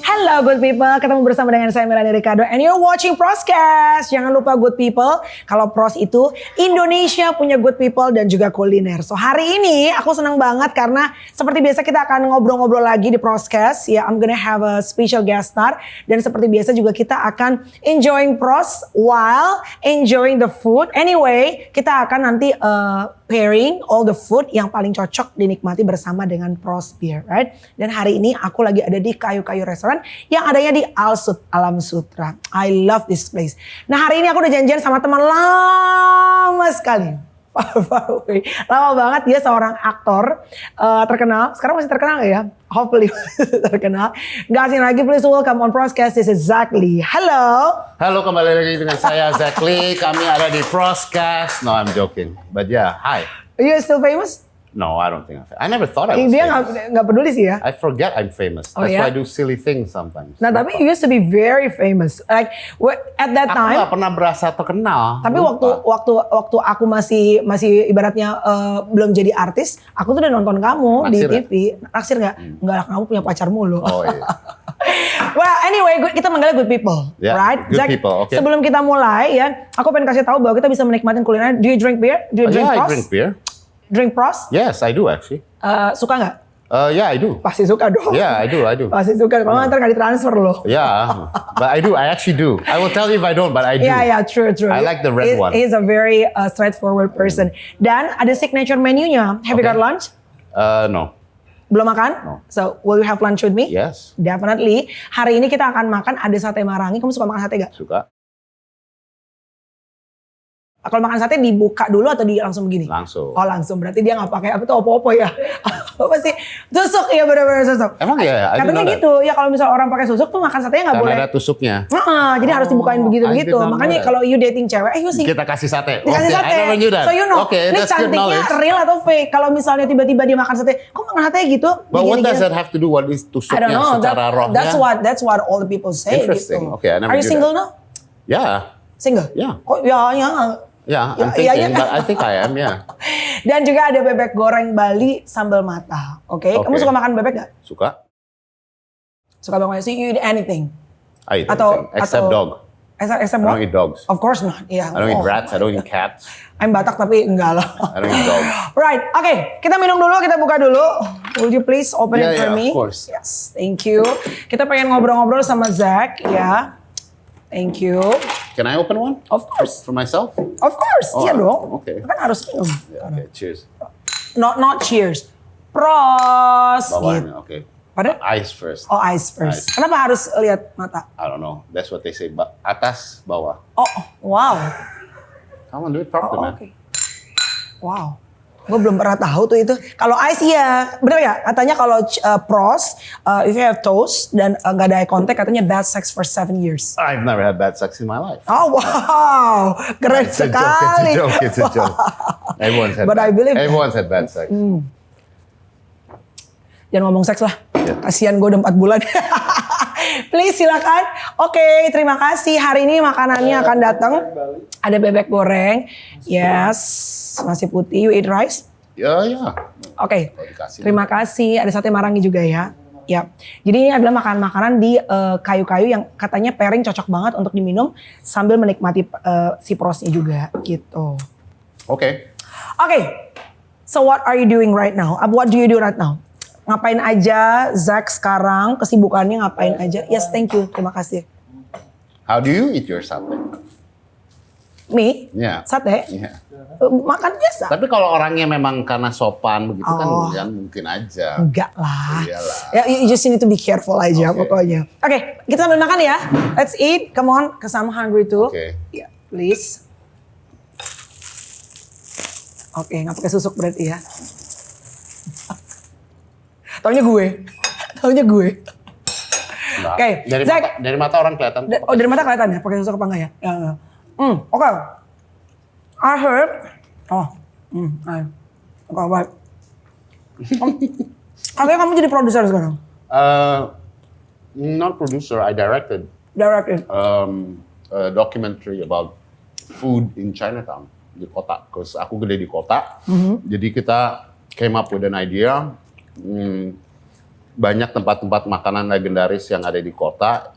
Hello good people, ketemu bersama dengan saya Melanie Ricardo and you're watching Proscast. Jangan lupa good people, kalau Pros itu Indonesia punya good people dan juga kuliner. So hari ini aku senang banget karena seperti biasa kita akan ngobrol-ngobrol lagi di Proscast. Ya, I'm gonna have a special guest star dan seperti biasa juga kita akan enjoying Pros while enjoying the food. Anyway, kita akan nanti pairing all the food yang paling cocok dinikmati bersama dengan Pros Beer, right? Dan hari ini aku lagi ada di Kayu-Kayu Restoran yang adanya di Alsut Alam Sutra. I love this place. Nah hari ini aku udah janjian sama teman lama sekali. Lama banget, dia seorang aktor terkenal. Sekarang masih terkenal gak ya? Hopefully terkenal. Gak asing lagi, please welcome on Proscast. This is Zack Lee. Halo. Halo, kembali lagi dengan saya Zack Lee. Kami ada di Proscast. No, I'm joking. But yeah, hi. Are you still famous? No, I don't think I'm famous. I never thought I was Dia famous. gak peduli sih ya. I forget I'm famous. That's why I do silly things sometimes. Nah tapi you used to be very famous. Like at that time. Aku gak pernah berasa terkenal. Tapi waktu aku masih ibaratnya belum jadi artis, aku tuh udah nonton kamu di TV. Naksir nggak? Enggak lah, kamu punya pacar mulu. Oh iya. Well anyway, kita manggilnya good people, Yeah, right? good Zack, people, okay. Sebelum kita mulai ya, aku pengen kasih tahu bahwa kita bisa menikmatin kuliner. Do you drink beer? Do you drink Yeah, Pros? I drink beer. Drink Pros? Yes, I do actually. Suka nggak? Yeah, I do. Pasti suka dong. Yeah, I do. Pasti suka. Kalau ntar nggak ditransfer loh. Yeah, but I do. I actually do. I will tell you if I don't, but I do. Yeah, true. I like the red one. He's a very straightforward person. Dan ada signature menu-nya. Have you got lunch? No. Belum makan? No. So, will you have lunch with me? Yes. Definitely. Hari ini kita akan makan ada sate marangi. Kamu suka makan sate gak? Suka. Kalau makan sate dibuka dulu atau langsung begini? Langsung. Oh langsung, berarti dia gak pakai apa tuh opo-opo ya? Apa sih? Tusuk, ya benar-benar tusuk. Emang ya? Katanya gitu, ya kalau misalnya orang pakai tusuk tuh makan satenya gak boleh. Karena ada tusuknya. Jadi harus dibukain begitu-begitu. I did not Makanya know that. kalau you dating cewek, you sih. Kita kasih sate. Dikasih Okay, sate. I never knew that. So you know, Okay, ini that's good cantiknya knowledge. real atau fake. Kalau misalnya tiba-tiba dia makan sate, kok makan sate gitu? But what does Gini-gini. that have to do? What is I tusuknya don't know. secara rohnya? That's what all the people say. Interesting. Gitu. Okay, I never Are you knew single that. now? Yeah. Single? Yeah. Kok ya. Yeah, Ya, I'm thinking, iya. but I think I am, yeah. Dan juga ada bebek goreng Bali sambal mata. Oke. Kamu suka makan bebek gak? Suka. Suka banget. So you eat anything? I eat Atau- anything, except atau- dog. Except I what? don't eat dogs. Of course not. Yeah. I don't eat rats, I don't eat cats. I'm Batak tapi enggak lah. I don't eat dogs. Right, oke, kita minum dulu, kita buka dulu. Would you please open it for Yeah, me? of course. Yes, thank you. Kita pengen ngobrol-ngobrol sama Zack, ya. Thank you. Can I open one? Of course, For myself? of course, Oh, iya dong. okay. Kan harus minum. Yeah, okay, cheers. Not cheers. Pros. Bawaan, Gitu. okay. Pada? Eyes first. Oh, eyes first. Eyes. Kenapa harus lihat mata? I don't know. That's what they say. Atas, bawah. Oh, wow. Come on, do it properly, man. Oke. Wow. Gue belum pernah tahu tuh itu. Kalau eyes iya, bener ya? Katanya kalau pros, if you have toes dan gak ada eye contact, katanya bad sex for 7 years. I've never had bad sex in my life. Oh wow, keren It's a sekali. joke, it's a joke. Everyone's had But I believe- everyone's had bad sex. Jangan ngomong seks lah. Yeah. Kasihan gue udah 4 bulan. Please silakan. Oke, terima kasih. Hari ini makanannya akan datang. Ada bebek goreng. Yes, nasi putih. You eat rice? Ya, ya. Oke, Kalau dikasih. terima kasih. Ada sate marangi juga ya. Ya, jadi ini adalah makanan-makanan di kayu-kayu yang katanya pairing cocok banget untuk diminum sambil menikmati si prosnya juga gitu. Oke. Oke, so what are you doing right now? What do you do right now? Ngapain aja Zack sekarang? Kesibukannya ngapain aja? Yes, thank you. Terima kasih. How do you eat your sate? Me? Yeah. Sate? Yeah. Makan biasa? Tapi kalau orangnya memang karena sopan begitu Oh. kan mungkin aja. Enggak lah. Iyalah. Ya, you just need to be careful aja Okay. pokoknya. Oke, kita sambil makan ya. Let's eat. Come on, cause I'm hungry too. Oke. Yeah, please. Oke, nggak pakai susuk berarti ya. Taunya gue. Enggak. Oke, Zack. Dari mata orang kelihatan. Oh, dari mata kelihatan ya pakai susuk apa enggak ya? Ya. Oke. I heard. Oke, baik. Katanya kamu jadi produser sekarang. Not producer, I directed Directing. a documentary about food in Chinatown di kota. Cause aku gede di kota, jadi kita came up with an idea. banyak tempat-tempat makanan legendaris yang ada di kota.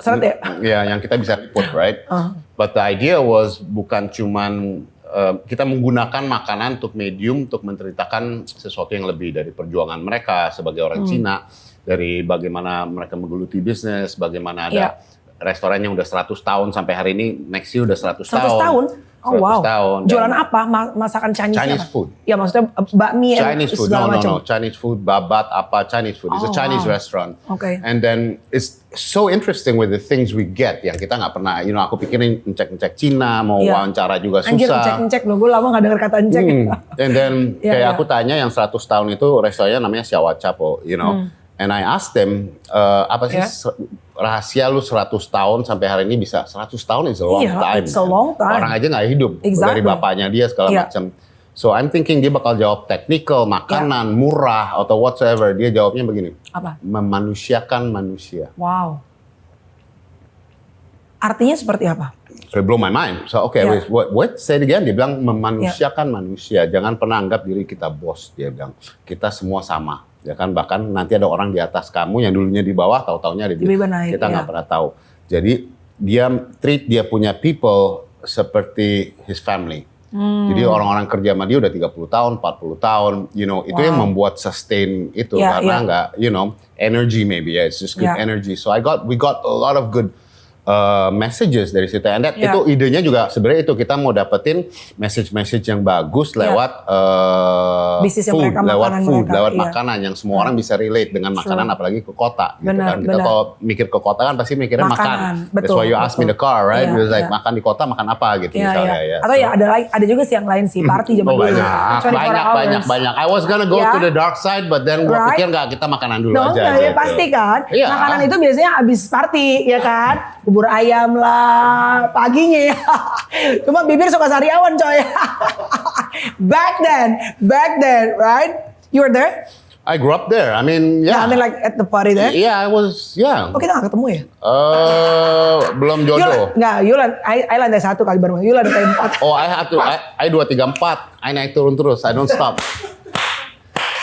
Seret ya? Ya, yang kita bisa liput, right? But the idea was bukan cuman kita menggunakan makanan untuk medium untuk menceritakan sesuatu yang lebih dari perjuangan mereka sebagai orang Cina, dari bagaimana mereka menggeluti bisnis, bagaimana ada restoran yang udah 100 tahun sampai hari ini, next year udah 100 tahun. 100 tahun? Oh 100 wow. tahun. Jualan apa? Masakan Chinese Chinese apa? food. Ya maksudnya bakmi Chinese food, segala no, macam. Chinese food, babat, apa Chinese food. It's a Chinese restaurant. Okay. And then it's so interesting with the things we get yang kita nggak pernah, aku pikirin ngecek Cina, mau wawancara juga susah. Anjir ngecek loh, gue lama gak denger kata ngecek. And then kayak aku tanya yang 100 tahun itu restorannya namanya Xiao Chapo, And I asked them, apa sih rahasia lu 100 tahun sampai hari ini bisa 100 tahun is a long time. It's a long time. Orang aja nggak hidup dari bapaknya dia segala macam. So I'm thinking dia bakal jawab technical, makanan, murah atau whatsoever. Dia jawabnya begini. Apa? Memanusiakan manusia. Wow. Artinya seperti apa? So it blow my mind. So what? Say it again. Dia bilang memanusiakan manusia. Jangan pernah anggap diri kita bos. Dia bilang kita semua sama. Ya kan, bahkan nanti ada orang di atas kamu yang dulunya di bawah, tahu-taunya ada di kita nggak pernah tahu. Jadi dia treat dia punya people seperti his family. Jadi orang-orang kerja sama dia udah 30 tahun, 40 tahun, itu yang membuat sustain itu karena nggak, energy maybe it's just good energy. So we got a lot of good messages dari situ. And itu idenya juga sebenarnya itu kita mau dapetin message yang bagus lewat bisnis food, food, lewat makanan yang semua orang bisa relate dengan makanan, apalagi ke kota. Gitu kan. Kita kalau mikir ke kota kan pasti mikirnya makan. That's why you ask me the car, right? It was like makan di kota makan apa gitu misalnya. Atau ada juga sih yang lain sih, party zaman dulu. Banyak. I was gonna go to the dark side, but then gue pikir nggak, kita makanan dulu aja. Ya pasti kan. Makanan itu biasanya abis party, ya kan? Bubur ayam lah paginya ya. Cuma bibir suka sariawan coy. Back then, right? You were there? I grew up there. I mean, I mean like at the party there? Yeah, I was, Oh kita gak ketemu ya? Belum jodoh. I lantai 1 kali baru. You lantai 4. Oh, I 2, 3, 4. I naik turun terus. I don't stop.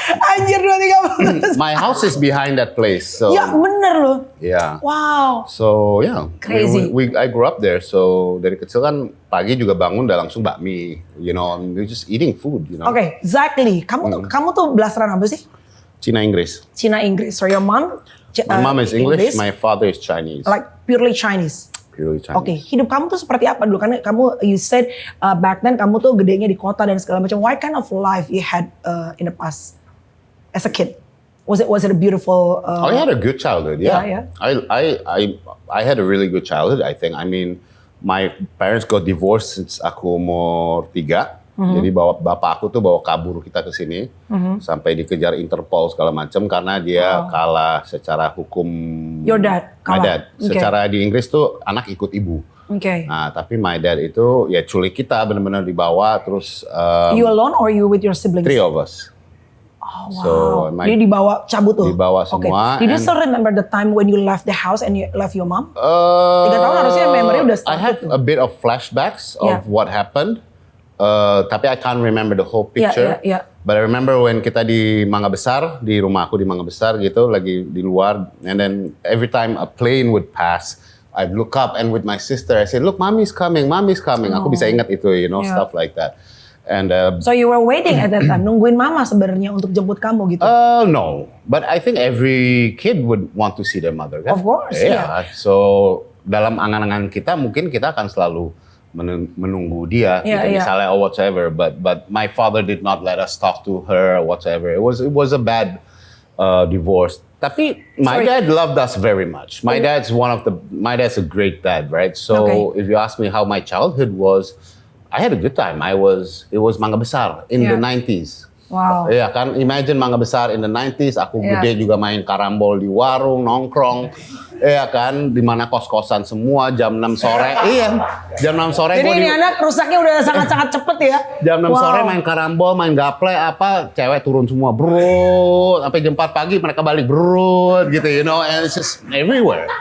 Anjir 2, 3, 4. My house is behind that place. So. Ya bener loh. Yeah. Wow. So yeah. Crazy. I grew up there. So dari kecil kan pagi juga bangun udah langsung bakmi. We're just eating food. Okay, exactly. Kamu tuh belasaran apa sih? Cina Inggris. Cina Inggris. So your mom? My mom is English. My father is Chinese. Like purely Chinese. Oke, hidup kamu tuh seperti apa dulu? Karena you said back then kamu tuh gedenya di kota dan segala macam. What kind of life you had in the past? As a kid, was it a beautiful? I had a good childhood. Yeah. I had a really good childhood. I think. I mean, my parents got divorced since aku umur 3. Jadi bapak aku tuh bawa kabur kita ke sini sampai dikejar Interpol segala macam karena dia kalah secara hukum. Your dad kalah. My dad. Secara di Inggris tuh anak ikut ibu. Nah, tapi my dad itu ya culik kita benar-benar dibawa terus. You alone or you with your siblings? 3 of us. Oh, wow. Dia dibawa cabut tuh? Dibawa semua. Did you still remember the time when you left the house and you left your mom? 3 tahun harusnya memory udah start. I have a bit of flashbacks of what happened. Tapi I can't remember the whole picture. But I remember when kita di Mangga Besar, di rumah aku di Mangga Besar gitu, lagi di luar. And then every time a plane would pass, I'd look up and with my sister, I said, look, mommy's coming. Aku bisa ingat itu, stuff like that. And so you were waiting at that time, nungguin mama sebenarnya untuk jemput kamu gitu? No, but I think every kid would want to see their mother. Kan? Of course, So dalam angan-angan kita mungkin kita akan selalu menunggu dia, gitu, misalnya or whatsoever. But my father did not let us talk to her or whatsoever. It was a bad divorce. Tapi my dad loved us very much. My dad's a great dad, right? So if you ask me how my childhood was, I had a good time. It was Mangga Besar in the 90s. Wow. Iya kan, imagine Mangga Besar in the 90s. Aku gede juga main karambol di warung, nongkrong. Iya kan, di mana kos-kosan semua jam 6 sore. Jam 6 sore. Jadi ini anak rusaknya udah sangat-sangat cepet ya. Jam 6 sore main karambol, main gaple apa, cewek turun semua, bro. Sampai jam 4 pagi mereka balik, bro, gitu, and it's just everywhere.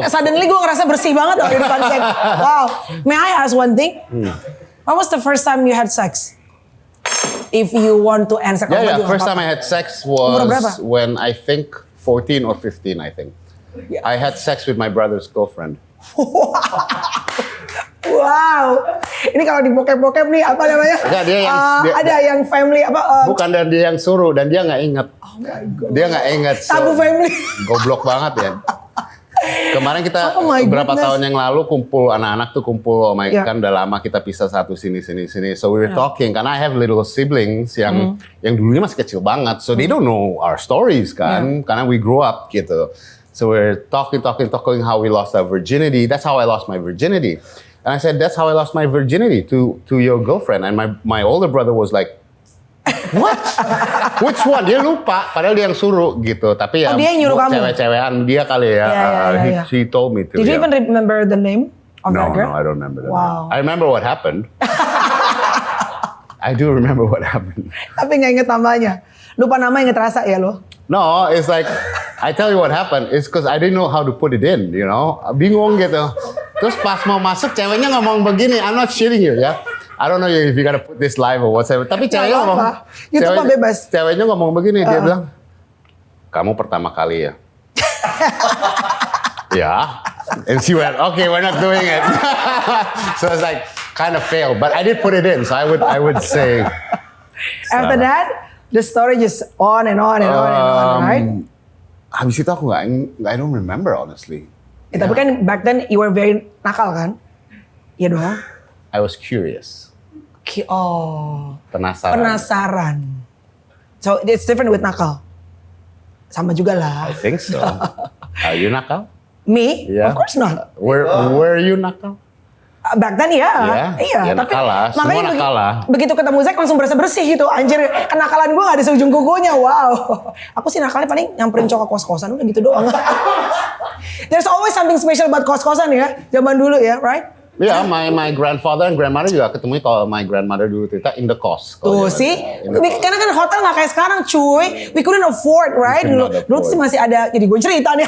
Suddenly gue ngerasa bersih banget loh di depan saya. Wow. May I ask one thing? When was the first time you had sex? if you want to answer Yeah, juga first nggak time I had sex Umur berapa? was when I think 14 or 15, I think. Yeah. I had sex with my brother's girlfriend. Wow, ini kalau di bokep-bokep nih apa namanya? Enggak, dia yang ada yang family apa? Bukan, dan dia yang suruh dan dia nggak inget. Oh my God. Dia nggak inget. Tabu family. Goblok banget ya. Kemarin kita Oh my beberapa goodness. tahun yang lalu kumpul anak-anak tuh kumpul, Yeah. kan udah lama kita pisah satu sini. So we were talking karena I have little siblings yang dulunya masih kecil banget, so they don't know our stories kan, karena we grew up gitu. So we're talking how we lost our virginity. That's how I lost my virginity. And I said that's how I lost my virginity to your girlfriend. And my older brother was like, what? Which one? Dia lupa, padahal dia yang suruh gitu. Tapi ya dia yang nyuruh kamu? Cewek-cewekan dia kali ya. Yeah. He told me to. Did you yeah. even remember the name of that girl? No, I don't remember that. Wow. I remember what happened. I do remember what happened. Tapi nggak inget namanya. Lupa nama inget rasa ya lo? No, it's like, I tell you what happened. It's because I didn't know how to put it in, you know. Bingung gitu. Terus pas mau masuk, ceweknya ngomong begini. I'm not shitting you ya. I don't know if you gotta put this live or whatever. Tapi ceweknya ngomong. YouTube mah bebas. Ceweknya ngomong begini. Dia bilang, kamu pertama kali ya? Ya. And she went, okay, we're not doing it. So it's like, kind of failed. But I did put it in. So I would say. After that, the story just on and on, right? Habis itu aku I don't remember honestly. Tapi kan back then you were very nakal kan? Iya dong. I was curious. Penasaran. So it's different with nakal. Sama juga lah. I think so. Are you nakal? Me? Yeah. Of course not. Were you nakal? Back then ya. Iya. Ya, Tapi nakal lah. Semua makanya nakal lah. begitu ketemu Zack langsung berasa bersih gitu. Anjir, kenakalan gue gak ada seujung kukunya. Wow. Aku sih nakalnya paling nyamperin cowok kos-kosan udah gitu doang. There's always something special about kos-kosan ya. Zaman dulu ya, right? Yeah, my grandfather and grandmother juga ketemu kalau my grandmother dulu cerita in the cost. Tuh sih, karena kan hotel nggak kayak sekarang cuy. We couldn't afford, right? Dulu sih masih ada, jadi gue cerita nih.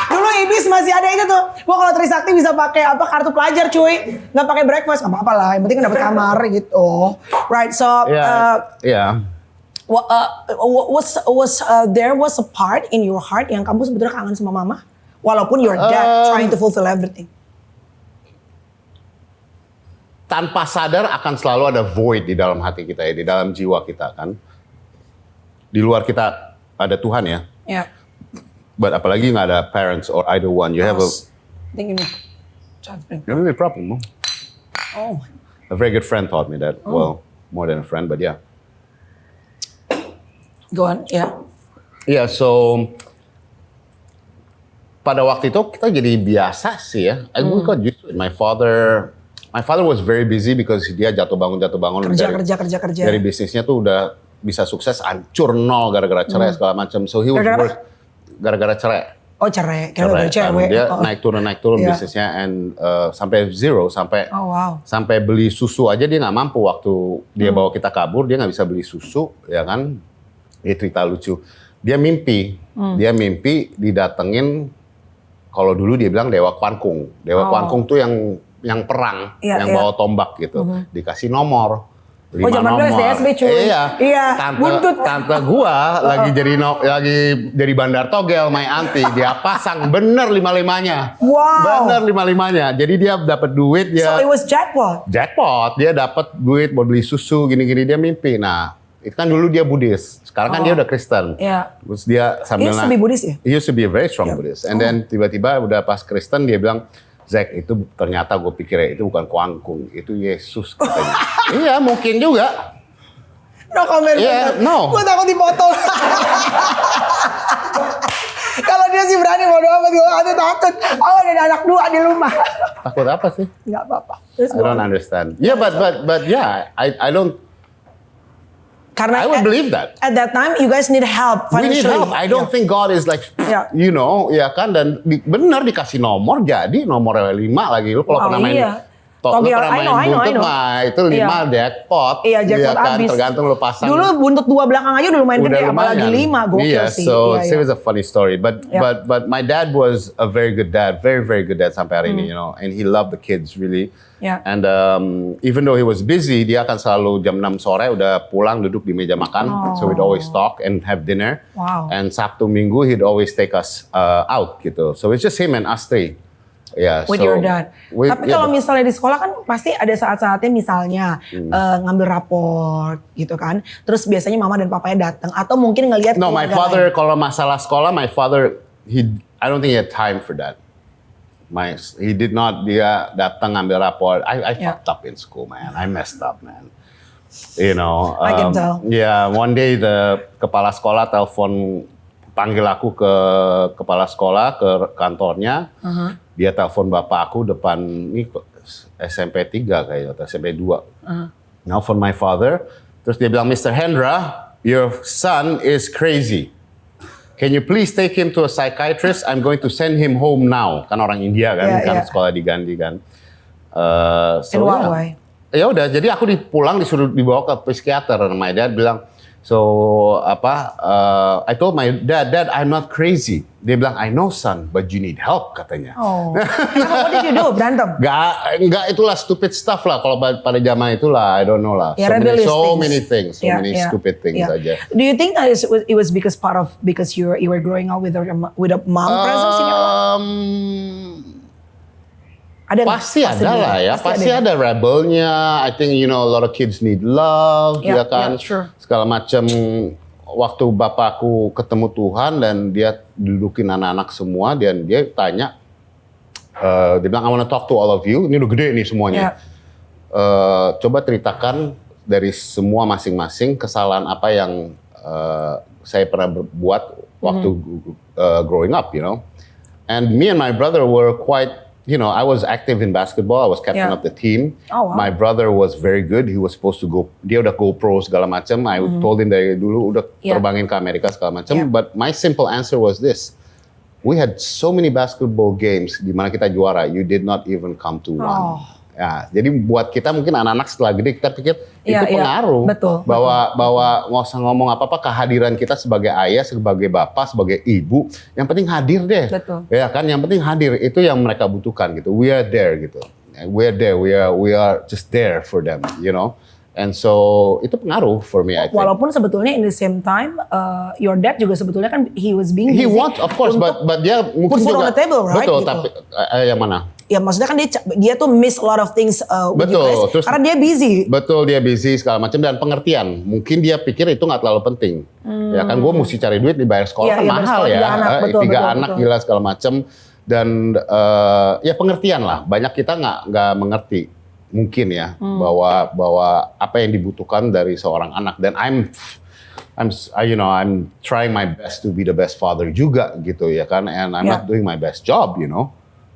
Dulu Ibis masih ada itu tuh. Gue kalau Trisakti bisa pakai apa kartu pelajar cuy. Nggak pakai breakfast, nggak apa-apa lah. Yang penting kan dapat kamar gitu. Right, so there was a part in your heart yang kamu sebetulnya kangen sama mama, walaupun your dad trying to fulfill everything. Tanpa sadar akan selalu ada void di dalam hati kita ya, di dalam jiwa kita kan. Di luar kita ada Tuhan ya. Yeah. But apalagi nggak ada parents or either one, you have a problem. Oh. A very good friend taught me that. Well, more than a friend, but yeah. Go on, yeah. Yeah, so pada waktu itu kita jadi biasa sih ya. We got used to it. My father was very busy because dia jatuh bangun Kerja. dari bisnisnya tuh udah bisa sukses hancur nol gara-gara cerai segala macam. So he was gara-gara cerai. Oh cerai, gara-gara Kan. cewek. Dia naik turun bisnisnya and sampai zero sampai beli susu aja dia nggak mampu waktu dia bawa kita kabur, dia nggak bisa beli susu ya kan. Dia cerita lucu. Dia mimpi didatengin, kalau dulu dia bilang Dewa Kwankung. Dewa Kwankung tuh yang perang, bawa tombak gitu. Dikasih nomor. 5 zaman dulu SDSB cuy. Iya. Tante gua lagi jadi bandar togel, my auntie, dia pasang bener 5-5-nya. Wow. Bener 5-5-nya. Jadi dia dapat duit So it was jackpot. Jackpot, dia dapat duit buat beli susu gini-gini, dia mimpi. Nah, itu kan dulu dia Buddhis. Sekarang kan dia udah Kristen. Iya. Terus dia sambil He used to be Buddhist ya? He used to be a very strong Buddhist. And then tiba-tiba udah pas Kristen dia bilang, Zack, itu ternyata gue pikirnya itu bukan Kwangkung, itu Yesus katanya. Iya, mungkin juga. No comment. Yeah, no. Gue takut dipotong. Kalau dia sih berani bodo amat, gue takut. Oh, ada anak 2 di rumah. Takut apa sih? Enggak apa-apa. I don't understand. Yeah, but yeah, I don't. Karena I would believe that. At that time, you guys need help financially. We need help. I don't think God is like, you know, ya kan. Dan benar dikasih nomor, jadi nomornya 5 lagi. Lu kalau pernah main Lu Togel, pernah I know. main buntut mah itu 5 jackpot. Iya, jackpot kan? abis. Tergantung lu pasang. Dulu buntut 2 belakang aja udah lumayan Udah gede, apalagi lumayan. 5, gokil Iya, sih. so Iya, it was a funny story. But Yeah. but my dad was a very good dad, very very good dad sampai hari ini, you know, and he loved the kids really. Yeah. And even though he was busy, dia akan selalu jam 6 sore udah pulang duduk di meja makan. So we'd always talk and have dinner. Wow. And Sabtu Minggu he'd always take us out gitu. So it's just him and us three. Yeah, With so your dad. Tapi kalau misalnya di sekolah kan pasti ada saat-saatnya misalnya ngambil raport gitu kan. Terus biasanya mama dan papanya datang atau mungkin ngelihat No, my keluarga father lain. kalau masalah sekolah, my father I don't think he had time for that. He did not, dia datang ngambil raport. I fucked up in school, man. I messed up, man. You know. I can tell. Yeah, one day the kepala sekolah panggil aku ke kepala sekolah ke kantornya. Dia telepon bapak aku depan ini SMP 3 kayaknya atau SMP 2. Nelfon my father. Terus dia bilang, Mr. Hendra, your son is crazy. Can you please take him to a psychiatrist? I'm going to send him home now. Kan orang India kan, Yeah, kan yeah. sekolah diganti kan. In what way? Ya udah, jadi aku pulang disuruh dibawa ke psikiater. My dad bilang, I told my dad, I'm not crazy. Dia bilang, I know son, but you need help katanya. Oh. What did you do? Berantem? Enggak itulah stupid stuff lah kalau pada zaman itulah, I don't know lah. Yeah, So many things, stupid things aja. Do you think that it was because you were growing up with a mom presence in your life? Ada Pasti ada lah ya, pasti ada rebelnya. I think a lot of kids need love, Yeah, ya kan. yeah, sure. Segala macam. Waktu bapakku ketemu Tuhan dan dia dudukin anak-anak semua dan dia tanya, dia bilang I want to talk to all of you. Ini udah gede nih semuanya. Coba ceritakan dari semua masing-masing kesalahan apa yang saya pernah buat waktu growing up, And me and my brother were quite. I was active in basketball. I was captain of the team. Oh, wow. My brother was very good. He was supposed to go. Dia udah go pro segala macam. I told him dari dulu udah terbangin ke Amerika segala macam. But my simple answer was this: we had so many basketball games di mana kita juara. You did not even come to one. Ya, jadi buat kita mungkin anak-anak setelah gede kita pikir itu pengaruh. Betul. Bahwa nggak usah ngomong apa-apa, kehadiran kita sebagai ayah, sebagai bapak, sebagai ibu, yang penting hadir deh. Betul. Ya kan, yang penting hadir, itu yang mereka butuhkan gitu. We are there gitu. We are there, we are just there for them, And so itu pengaruh for me, I think. Walaupun sebetulnya in the same time, your dad juga sebetulnya kan he was being He busy. wants, of course, but dia mungkin put food juga on the table, right? Betul, Gitu. tapi yang mana? Ya maksudnya kan dia tuh miss a lot of things with you guys, Terus, karena dia busy. Betul, dia busy segala macam dan pengertian. Mungkin dia pikir itu nggak terlalu penting. Ya kan, gue mesti cari duit dibayar sekolah kan mahal ya. 3 anak, Tiga anak gila segala macam dan ya pengertian lah. Banyak kita nggak mengerti mungkin ya bahwa apa yang dibutuhkan dari seorang anak dan I'm trying my best to be the best father juga gitu ya kan, and I'm not doing my best job,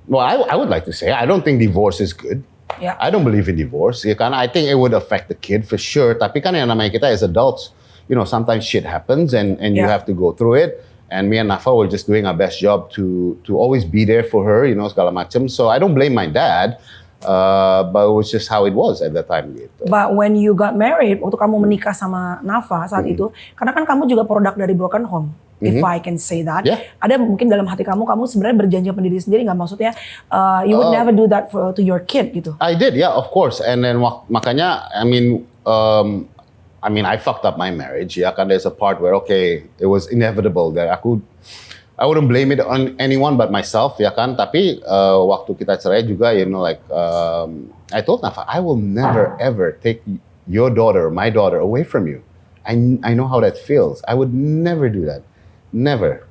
Well, I would like to say I don't think divorce is good. Yeah. I don't believe in divorce, ya kan. I think it would affect the kid for sure. Tapi kan yang namanya kita as adults, sometimes shit happens and you have to go through it. And me and Nafa were just doing our best job to always be there for her, segala macam. So I don't blame my dad. But it was just how it was at that time gitu. But when you got married, waktu kamu menikah sama Nafa saat itu, karena kan kamu juga produk dari broken home, if I can say that. Yeah. Ada mungkin dalam hati kamu sebenarnya berjanji sama diri sendiri, nggak maksudnya you would never do that to your kid gitu. I did, yeah, of course. And then makanya, I fucked up my marriage. Ya kan, there's a part where it was inevitable that I wouldn't blame it on anyone but myself, ya kan. Tapi waktu kita cerai juga, I told Nafa, I will never ever take your daughter, my daughter, away from you. I know how that feels. I would never do that, never.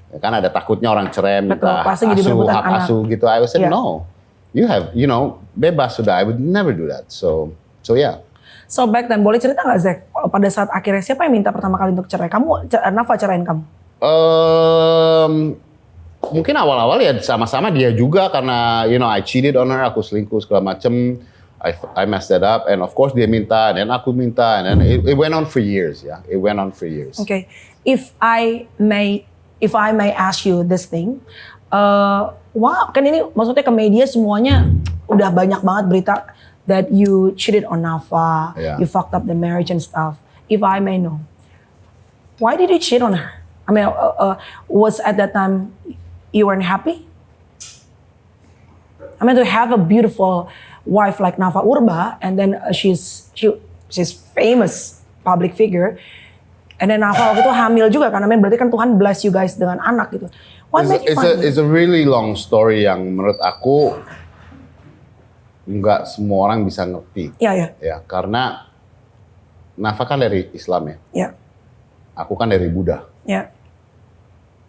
Ya kan ada takutnya orang cerai minta hak asuh gitu. I said no, you have, bebas sudah. I would never do that. So yeah. So back then, boleh cerita nggak Zack? Pada saat akhirnya siapa yang minta pertama kali untuk cerai? Nafa cerain kamu? Mungkin awal-awal ya sama-sama dia juga karena I cheated on her, aku selingkuh segala macem. I messed that up and of course dia minta dan aku minta and it went on for years ya. It went on for years. Okay. If I may ask you this thing, wow, kan ini maksudnya ke media semuanya udah banyak banget berita that you cheated on Nafa, Yeah. you fucked up the marriage and stuff. If I may know, why did you cheat on her? I mean, was at that time you weren't happy? I mean, to have a beautiful wife like Nafa Urba, and then she's famous public figure, and then Nafa waktu itu hamil juga kan, I mean, berarti kan Tuhan bless you guys dengan anak gitu. What made you find It's a really long story yang menurut aku nggak semua orang bisa ngerti. Iya. Ya, karena Nafa kan dari Islam ya. Iya. Aku kan dari Buddha. Iya.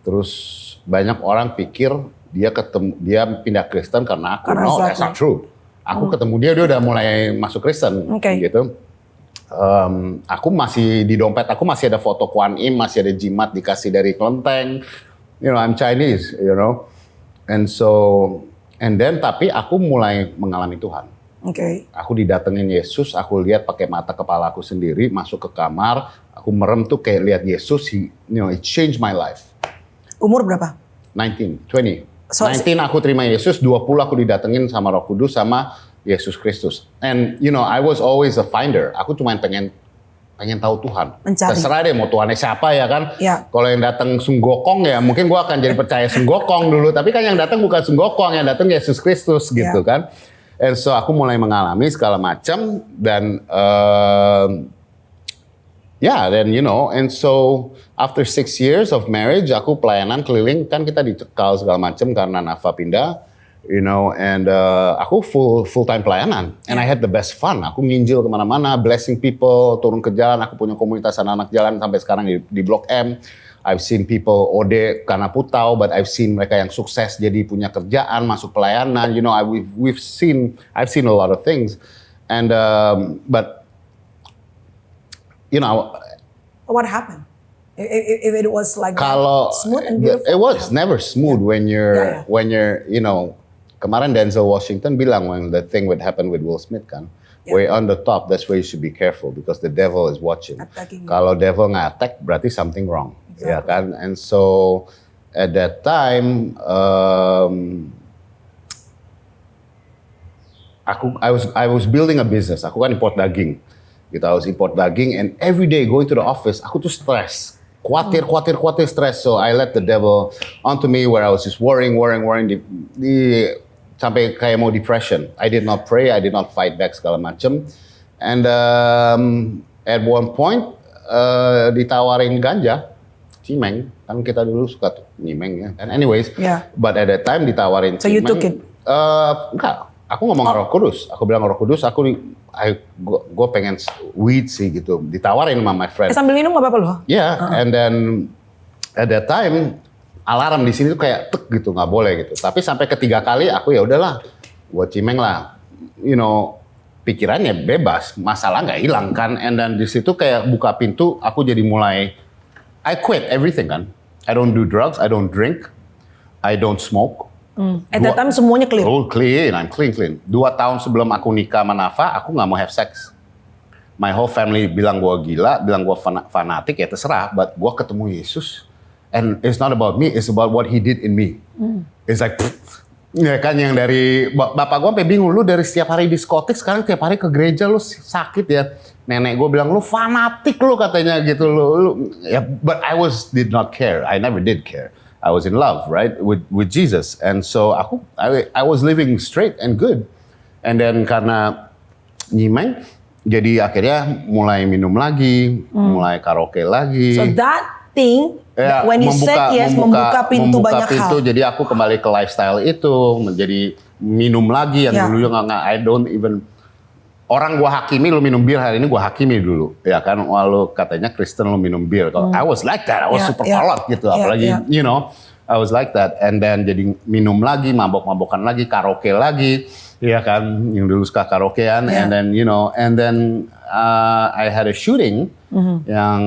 Terus banyak orang pikir dia pindah Kristen karena aku. Karena No, Islam. that's not true. Aku ketemu dia udah mulai masuk Kristen Oke. gitu. Aku masih di dompet aku masih ada foto Kuan Im, masih ada jimat dikasih dari kelenteng. You know, I'm Chinese, you know. And then tapi aku mulai mengalami Tuhan. Oke. Aku didatengin Yesus, aku lihat pakai mata kepala aku sendiri, masuk ke kamar, aku merem tuh kayak lihat Yesus, it changed my life. Umur berapa? 20. So, 19 aku terima Yesus, 20 aku didatengin sama Roh Kudus sama Yesus Kristus. And I was always a finder. Aku cuma pengen tahu Tuhan. Mencari. Terserah deh mau Tuhannya siapa ya kan. Ya. Kalau yang datang Sun Gokong ya mungkin gua akan jadi percaya Sun Gokong dulu. Tapi kan yang datang bukan Sun Gokong, yang datang Yesus Kristus gitu kan. And so aku mulai mengalami segala macam dan and so after 6 years of marriage aku pelayanan keliling, kan kita dicekal segala macam karena Nafa pindah, and aku full time pelayanan and I had the best fun. Aku nginjil kemana-mana, blessing people, turun ke jalan. Aku punya komunitas anak-anak jalan sampai sekarang di Blok M. I've seen people OD karena putau, but I've seen mereka yang sukses jadi punya kerjaan, masuk pelayanan. I've seen a lot of things, and but What happened? If it was like kalau smooth and beautiful. it was never smooth when you're kemarin Denzel Washington bilang when the thing would happen with Will Smith kan. Way on the top, that's where you should be careful because the devil is watching. Attacking you. Kalau devil nge-attack, berarti something wrong, ya kan? And so at that time, I was building a business. Aku kan import daging, gitu. I was import daging, and every day going to the office, aku tuh stress, khawatir stress. So I let the devil onto me, where I was just worrying, sampai kayak mau depression. I did not pray, I did not fight back segala macam. And at one point ditawarin ganja, cimeng, kan kita dulu suka tuh nyimeng ya. And anyways, but at that time ditawarin so cimeng. you took it? Enggak, aku ngomong Roh Kudus. Aku bilang Roh Kudus, gue pengen weed sih gitu. Ditawarin sama my friend. Sambil minum gak apa-apa loh? Yeah, and then at that time alarm di sini tuh kayak tek gitu, nggak boleh gitu. Tapi sampai ketiga kali aku ya udahlah, gua cimeng lah. Pikirannya bebas, masalah nggak hilang kan. And then di situ kayak buka pintu, aku jadi mulai I quit everything kan. I don't do drugs, I don't drink, I don't smoke. At that time semuanya clear? Oh clean, I'm clean. 2 tahun sebelum aku nikah sama Nafa, aku nggak mau have sex. My whole family bilang gua gila, bilang gua fanatik, ya terserah. But gua ketemu Yesus. And it's not about me, it's about what he did in me. It's like, ya kan, yang dari bapak gue sampai bingung, lu dari setiap hari diskotik sekarang tiap hari ke gereja, lu sakit ya. Nenek gue bilang lu fanatik lu katanya gitu lu. Ya, but I did not care. I never did care. I was in love, right, with Jesus. And so I was living straight and good. And then karena nyimeng, jadi akhirnya mulai minum lagi, mulai karaoke lagi. So that thing, when you said yes, membuka pintu banyak hal. Jadi aku kembali ke lifestyle itu, menjadi minum lagi yang dulu nggak, I don't even, orang gua hakimi lu minum bir, hari ini gua hakimi dulu, ya kan, walau katanya Kristen lu minum bir. Kalau I was like that, I was super kolot gitu, apalagi I was like that, and then jadi minum lagi, mabok-mabokan lagi, karaoke lagi, ya kan, yang dulu suka karaokean, and then I had a shooting, yang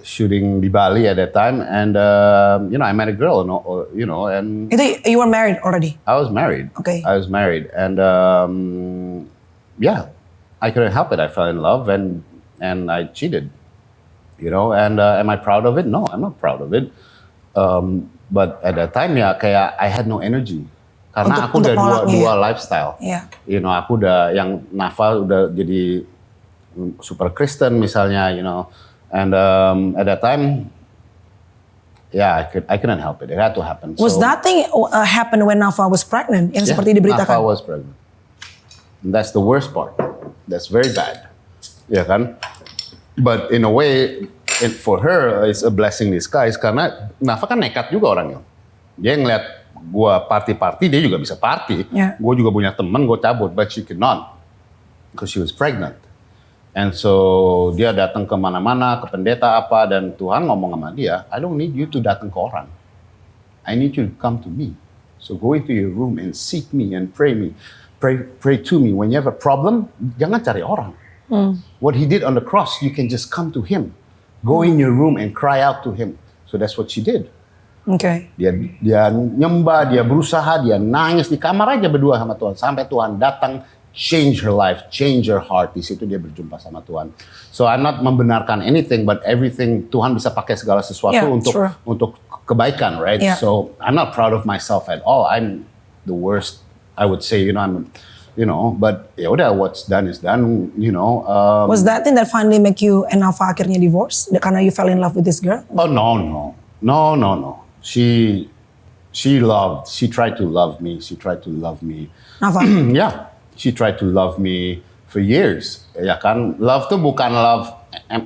shooting di Bali at that time, and I met a girl, and Itu you were married already? I was married. Okay. I was married, and I couldn't help it. I fell in love, and I cheated, and am I proud of it? No, I'm not proud of it. But at that time, kayak I had no energy. Karena aku udah dua lifestyle. Iya. You know, aku udah yang Nafa udah jadi super Kristen misalnya, you know. And at that time, yeah, I couldn't help it. It had to happen. Was that thing happen when Nafa was pregnant? Yang seperti diberitakan? Nafa was pregnant. And that's the worst part. That's very bad. Ya kan? But in a way, for her, it's a blessing in disguise. Karena Nafa kan nekat juga orangnya. Dia ngeliat gua party-party, dia juga bisa party. Yeah. Gua juga punya temen, gua cabut. But she could not. Because she was pregnant. And so dia datang ke mana-mana, ke pendeta apa. Dan Tuhan ngomong sama dia, I don't need you to datang ke orang. I need you to come to me. So go into your room and seek me and pray me. Pray to me. When you have a problem, jangan cari orang. What he did on the cross, you can just come to him. Go in your room and cry out to him. So that's what she did. Okay. Dia nyembah, dia berusaha, dia nangis di kamar aja berdua sama Tuhan. Sampai Tuhan datang, change her life, change her heart. Di situ dia berjumpa sama Tuhan. So I'm not membenarkan anything, but everything Tuhan bisa pakai segala sesuatu untuk kebaikan, right? Yeah. So I'm not proud of myself at all. I'm the worst. I would say, but ya udah, what's done is done, Was that thing that finally make you and Nafa akhirnya divorce? Karena you fell in love with this girl? Oh no. She tried to love me. Nafa? Yeah, she tried to love me for years. Ya kan, love tuh bukan love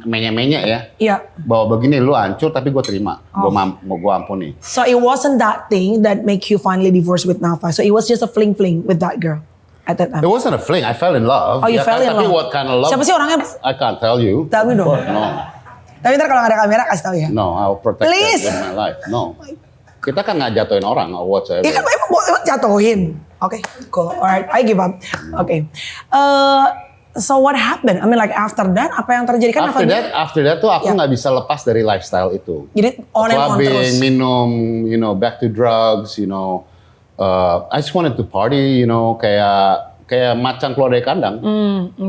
menye-menye ya. Iya. Bahwa begini lu hancur tapi gue terima, gue ampuni. So it wasn't that thing that make you finally divorce with Nafa. So it was just a fling with that girl at that time. It wasn't a fling. I fell in love. Oh, you fell in love. Tapi what kind of love? Siapa sih orangnya? I can't tell you. Tell me dong. No. Tapi ntar kalau nggak ada kamera kasih tahu ya. No, I'll protect Please. that with my life. No. Kita kan nggak jatuhin orang or whatsoever. Iya kan emang jatuhin. Oke, cool. Alright, I give up. Oke. So what happened? I mean like after that apa yang terjadi kan? After that tuh aku nggak bisa lepas dari lifestyle itu. Jadi on and on terus. Minum, back to drugs, I just wanted to party, kayak macan keluar dari kandang.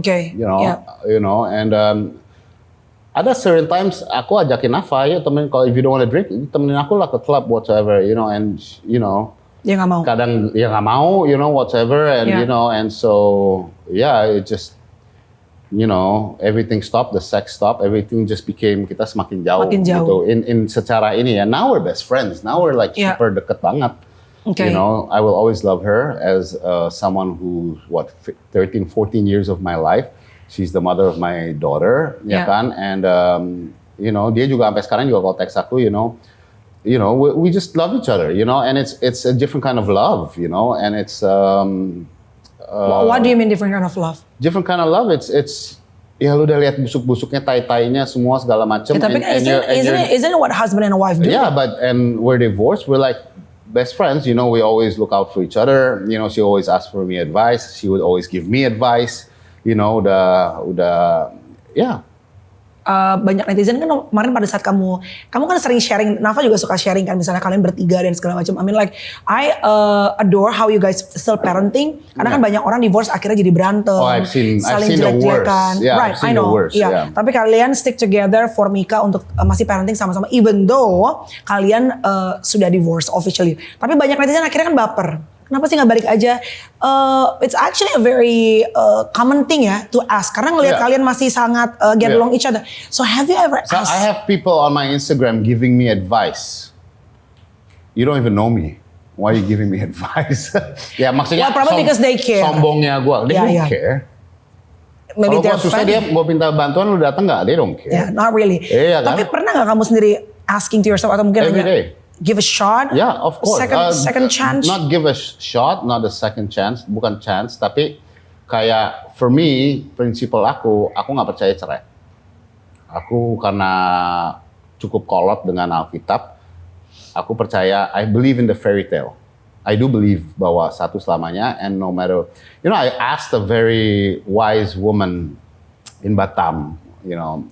Okay. And ada certain times aku ajakin Nafa, ya temen, kalau if you don't want to drink, temenin aku lah ke club whatsoever, and dia nggak mau. Kadang dia nggak mau, whatsoever, and and so it just everything stopped, the sex stopped, everything just became, kita semakin jauh. Gitu. In secara ini ya, now we're best friends, now we're like super deket banget. Okay. I will always love her as someone who 13, 14 years of my life. She's the mother of my daughter, ya kan? And dia juga sampai sekarang juga kalau teks aku, we just love each other, and it's a different kind of love, and it's what do you mean different kind of love? Different kind of love, it's ya lu udah lihat busuk-busuknya, tai-tainya semua segala macam. Tapi kan isn't it what husband and wife do? Yeah, and we're divorced, we're like best friends, we always look out for each other, she always asks for me advice, she would always give me advice, udah banyak netizen kan kemarin pada saat kamu kan sering sharing, Nafa juga suka sharing kan, misalnya kalian bertiga dan segala macam. I mean like I adore how you guys still parenting, karena kan banyak orang divorce akhirnya jadi berantem, I've seen saling jelek-jelekan. Yeah, right, I know. Yeah. Tapi kalian stick together for Mika untuk masih parenting sama-sama, even though kalian sudah divorce officially. Tapi banyak netizen akhirnya kan baper. Kenapa sih nggak balik aja? It's actually a very common thing ya to ask. Karena ngelihat kalian masih sangat get along each other. So have you ever asked? I have people on my Instagram giving me advice. You don't even know me. Why are you giving me advice? Ya maksudnya. Well, probably because they care. Sombongnya gue, they don't care. Maybe kalau gue susah dia gue minta bantuan, lu datang nggak? They don't care. Yeah, not really. Iya, Tapi kan? pernah nggak kamu sendiri asking to yourself atau mungkin Every day. Give a shot? Yeah, of course. Second chance? Not give a shot, not a second chance, bukan chance, tapi kayak for me, prinsipal aku nggak percaya cerai. Aku karena cukup kolot dengan Alkitab, aku percaya, I believe in the fairy tale. I do believe bahwa satu selamanya, and no matter, I asked a very wise woman in Batam,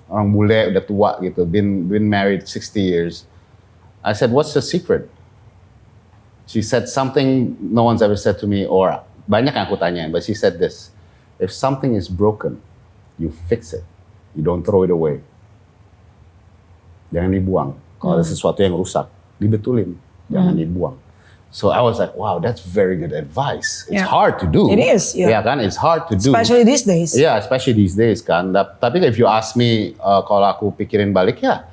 orang bule udah tua gitu, been married 60 years. I said, what's the secret? She said something no one's ever said to me, or banyak yang aku tanya, but she said this, if something is broken, you fix it. You don't throw it away. Jangan dibuang. Kalau ada sesuatu yang rusak, dibetulin. Jangan dibuang. So I was like, wow, that's very good advice. It's Yeah. hard to do. It is, yeah. Ya kan, it's hard to do. Especially these days. Yeah, especially these days kan. Tapi if you ask me, kalau aku pikirin balik ya,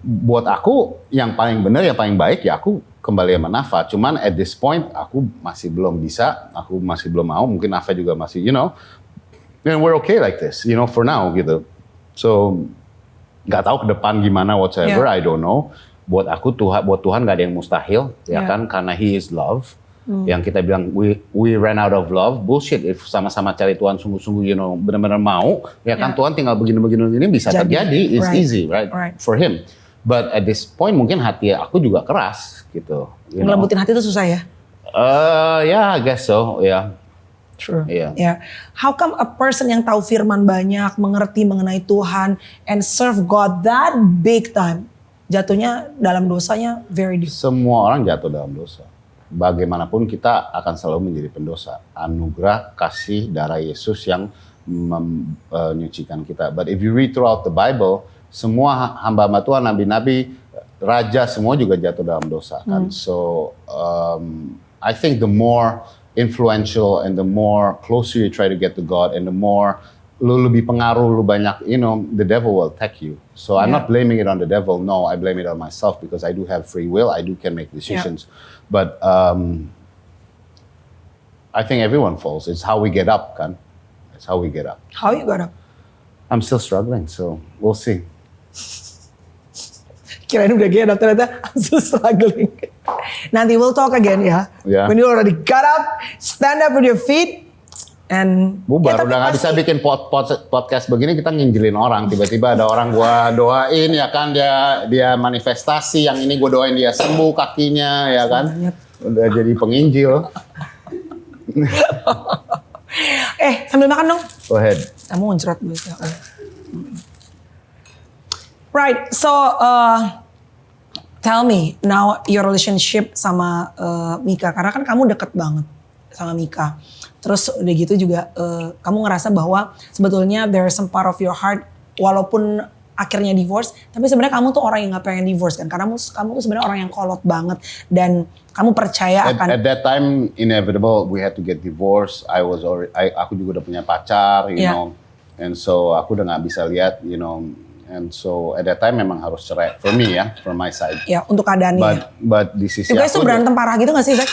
buat aku yang paling benar, yang paling baik ya aku kembali sama Nafa. Cuman at this point aku masih belum bisa, aku masih belum mau. Mungkin Nafa juga masih, and we're okay like this, for now gitu. So nggak tahu ke depan gimana whatsoever, I don't know. Buat aku buat Tuhan nggak ada yang mustahil, ya kan? Karena He is love. Yang kita bilang we ran out of love, bullshit. If sama-sama cari Tuhan sungguh-sungguh, benar-benar mau, ya kan Tuhan tinggal begini-begini bisa terjadi. It's easy, right? For Him. But at this point mungkin hati aku juga keras gitu. Ngelembutin hati itu susah ya? Yeah, I guess so. Yeah. True. Yeah. Yeah. How come a person yang tahu firman banyak, mengerti mengenai Tuhan, and serve God that big time, jatuhnya dalam dosanya very deep? Semua orang jatuh dalam dosa. Bagaimanapun kita akan selalu menjadi pendosa. Anugerah kasih darah Yesus yang menyucikan kita. But if you read throughout the Bible, semua hamba-hamba Tuhan, nabi-nabi, raja, semua juga jatuh dalam dosa kan. So I think the more influential and the more closer you try to get to God, and the more lu lebih pengaruh, lu banyak, the devil will attack you. So I'm not blaming it on the devil. No, I blame it on myself because I do have free will. I can make decisions. But I think everyone falls. It's how we get up, kan? It's how we get up. How you got up? I'm still struggling, so we'll see. Kirain udah get up, ternyata I'm still struggling. Nanti we'll talk again ya. Yeah. When you already got up, stand up with your feet, and Bubar, udah nggak bisa bikin podcast begini, kita nginjelin orang. Tiba-tiba ada orang gua doain, ya kan, dia manifestasi, yang ini gua doain dia sembuh kakinya, ya kan. Udah jadi penginjil. Sambil makan dong. Go ahead. Kamu ngejerat dulu ya. Right, so tell me now your relationship sama Mika, karena kan kamu deket banget sama Mika. Terus udah gitu juga kamu ngerasa bahwa sebetulnya there is some part of your heart, walaupun akhirnya divorce, tapi sebenarnya kamu tuh orang yang nggak pengen divorce kan, karena kamu tuh sebenarnya orang yang kolot banget dan kamu percaya akan. At that time, inevitable we had to get divorced. Aku juga udah punya pacar, you know, and so aku udah nggak bisa lihat, and so at that time memang harus cerai for me ya, from my side. Ya, untuk keadaannya. But di sisi you guys tuh aku berantem parah gitu nggak sih, Zak?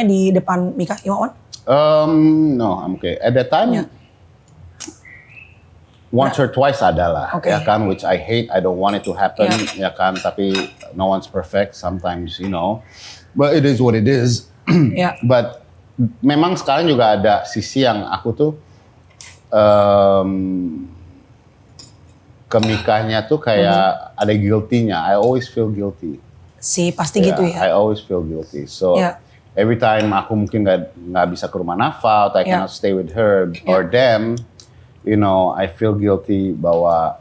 Di depan Mika, you want one? No, I'm okay. At that time, once or twice adalah, ya kan, which I hate. I don't want it to happen, ya kan. Tapi no one's perfect. Sometimes, but it is what it is. But memang sekarang juga ada sisi yang aku tuh ke Mikanya tuh kayak ada guilty-nya. I always feel guilty. Pasti gitu ya. I always feel guilty. So every time aku mungkin nggak bisa ke rumah Nafa, atau I cannot stay with her or them, I feel guilty bahwa,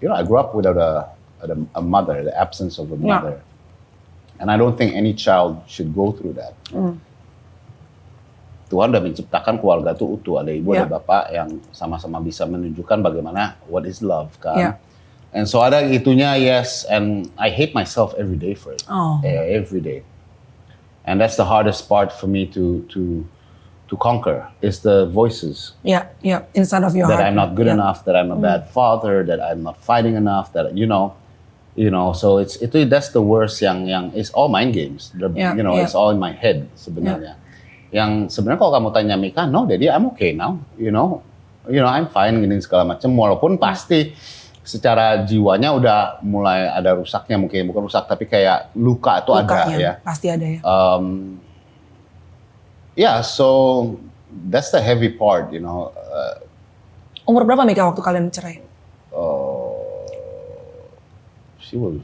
I grew up without a mother, the absence of a mother, and I don't think any child should go through that. Tuhan udah menciptakan keluarga tuh utuh, ada ibu, ada bapak yang sama-sama bisa menunjukkan bagaimana what is love kan. And so ada itunya, yes, and I hate myself every day for it. Every day. And that's the hardest part for me to conquer, is the voices. Inside of your heart. That I'm not good enough, that I'm a bad father, that I'm not fighting enough, that so that's the worst yang it's all mind games. It's all in my head sebenarnya. Yang sebenarnya kalau kamu tanya Mika, no Daddy, I'm okay now, I'm fine, gini segala macam, walaupun pasti secara jiwanya udah mulai ada rusaknya, mungkin bukan rusak tapi kayak luka itu ada ya. Pasti ada ya. So that's the heavy part, Umur berapa Mika waktu kalian cerai? She was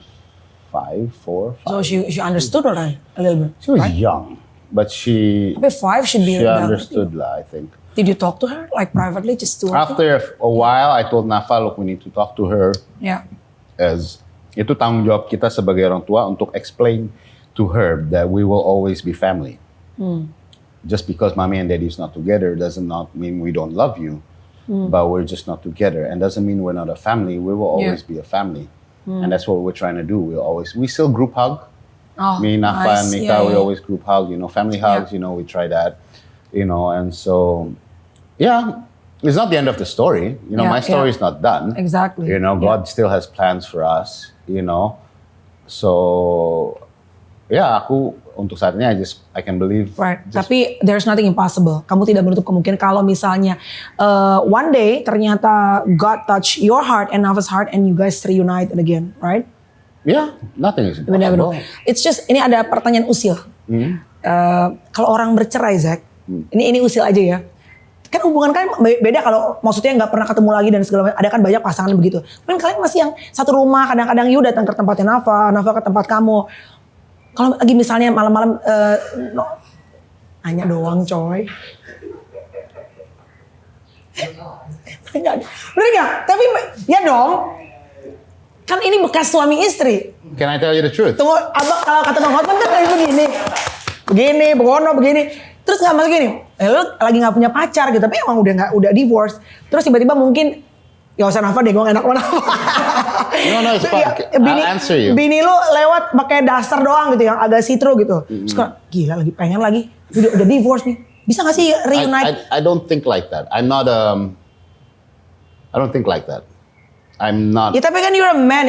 4, 5. So she understood already a little bit. She was young, but she. Tapi 5 should be. She understood lah, I think. Did you talk to her like privately, just to? After a while, I told Nafa, look, we need to talk to her. As itu tanggung jawab kita sebagai orang tua untuk explain to her that we will always be family. Just because mommy and daddy is not together doesn't not mean we don't love you, but we're just not together, and doesn't mean we're not a family. We will always be a family, and that's what we're trying to do. We still group hug. Me, Nafa, and nice. Mika, Yeah, we yeah. always group hugs, family hugs, we try that, and so, yeah, it's not the end of the story. My story is not done. Exactly. God still has plans for us, so, yeah, aku untuk saat ini I can believe. Right. Tapi there's nothing impossible. Kamu tidak menutup kemungkinan kalau misalnya one day ternyata God touch your heart and Nafa's heart and you guys reunited again, right? Yeah, nothing is You never know. impossible. It's just ini ada pertanyaan usil. Kalau orang bercerai, Zach, ini usil aja ya. Kan hubungan kan beda kalau maksudnya nggak pernah ketemu lagi dan segala macam. Ada kan banyak pasangan begitu. Kan kalian masih yang satu rumah. Kadang-kadang you datang ke tempatnya Nafa ke tempat kamu. Kalau lagi misalnya malam-malam, nanya doang coy. Bener nggak? Tapi ya dong. Kan ini bekas suami istri. Can I tell you the truth? Tunggu, abang kalau kata Bang Hotman kan kayak begini, begono begini. Terus nggak masuk gini, lu lagi nggak punya pacar gitu, tapi emang udah divorce. Terus tiba-tiba mungkin, ya usah Nafa deh, gue gak enak sama Nafa. No, it's fine. I'll answer you. Bini lu lewat pakai daster doang gitu, yang agak see-through gitu. Terus kan, gila lagi pengen lagi, udah divorce nih. Bisa gak sih reunite? I don't think like that. I'm not I don't think like that. I'm not. Ya tapi kan you're a man.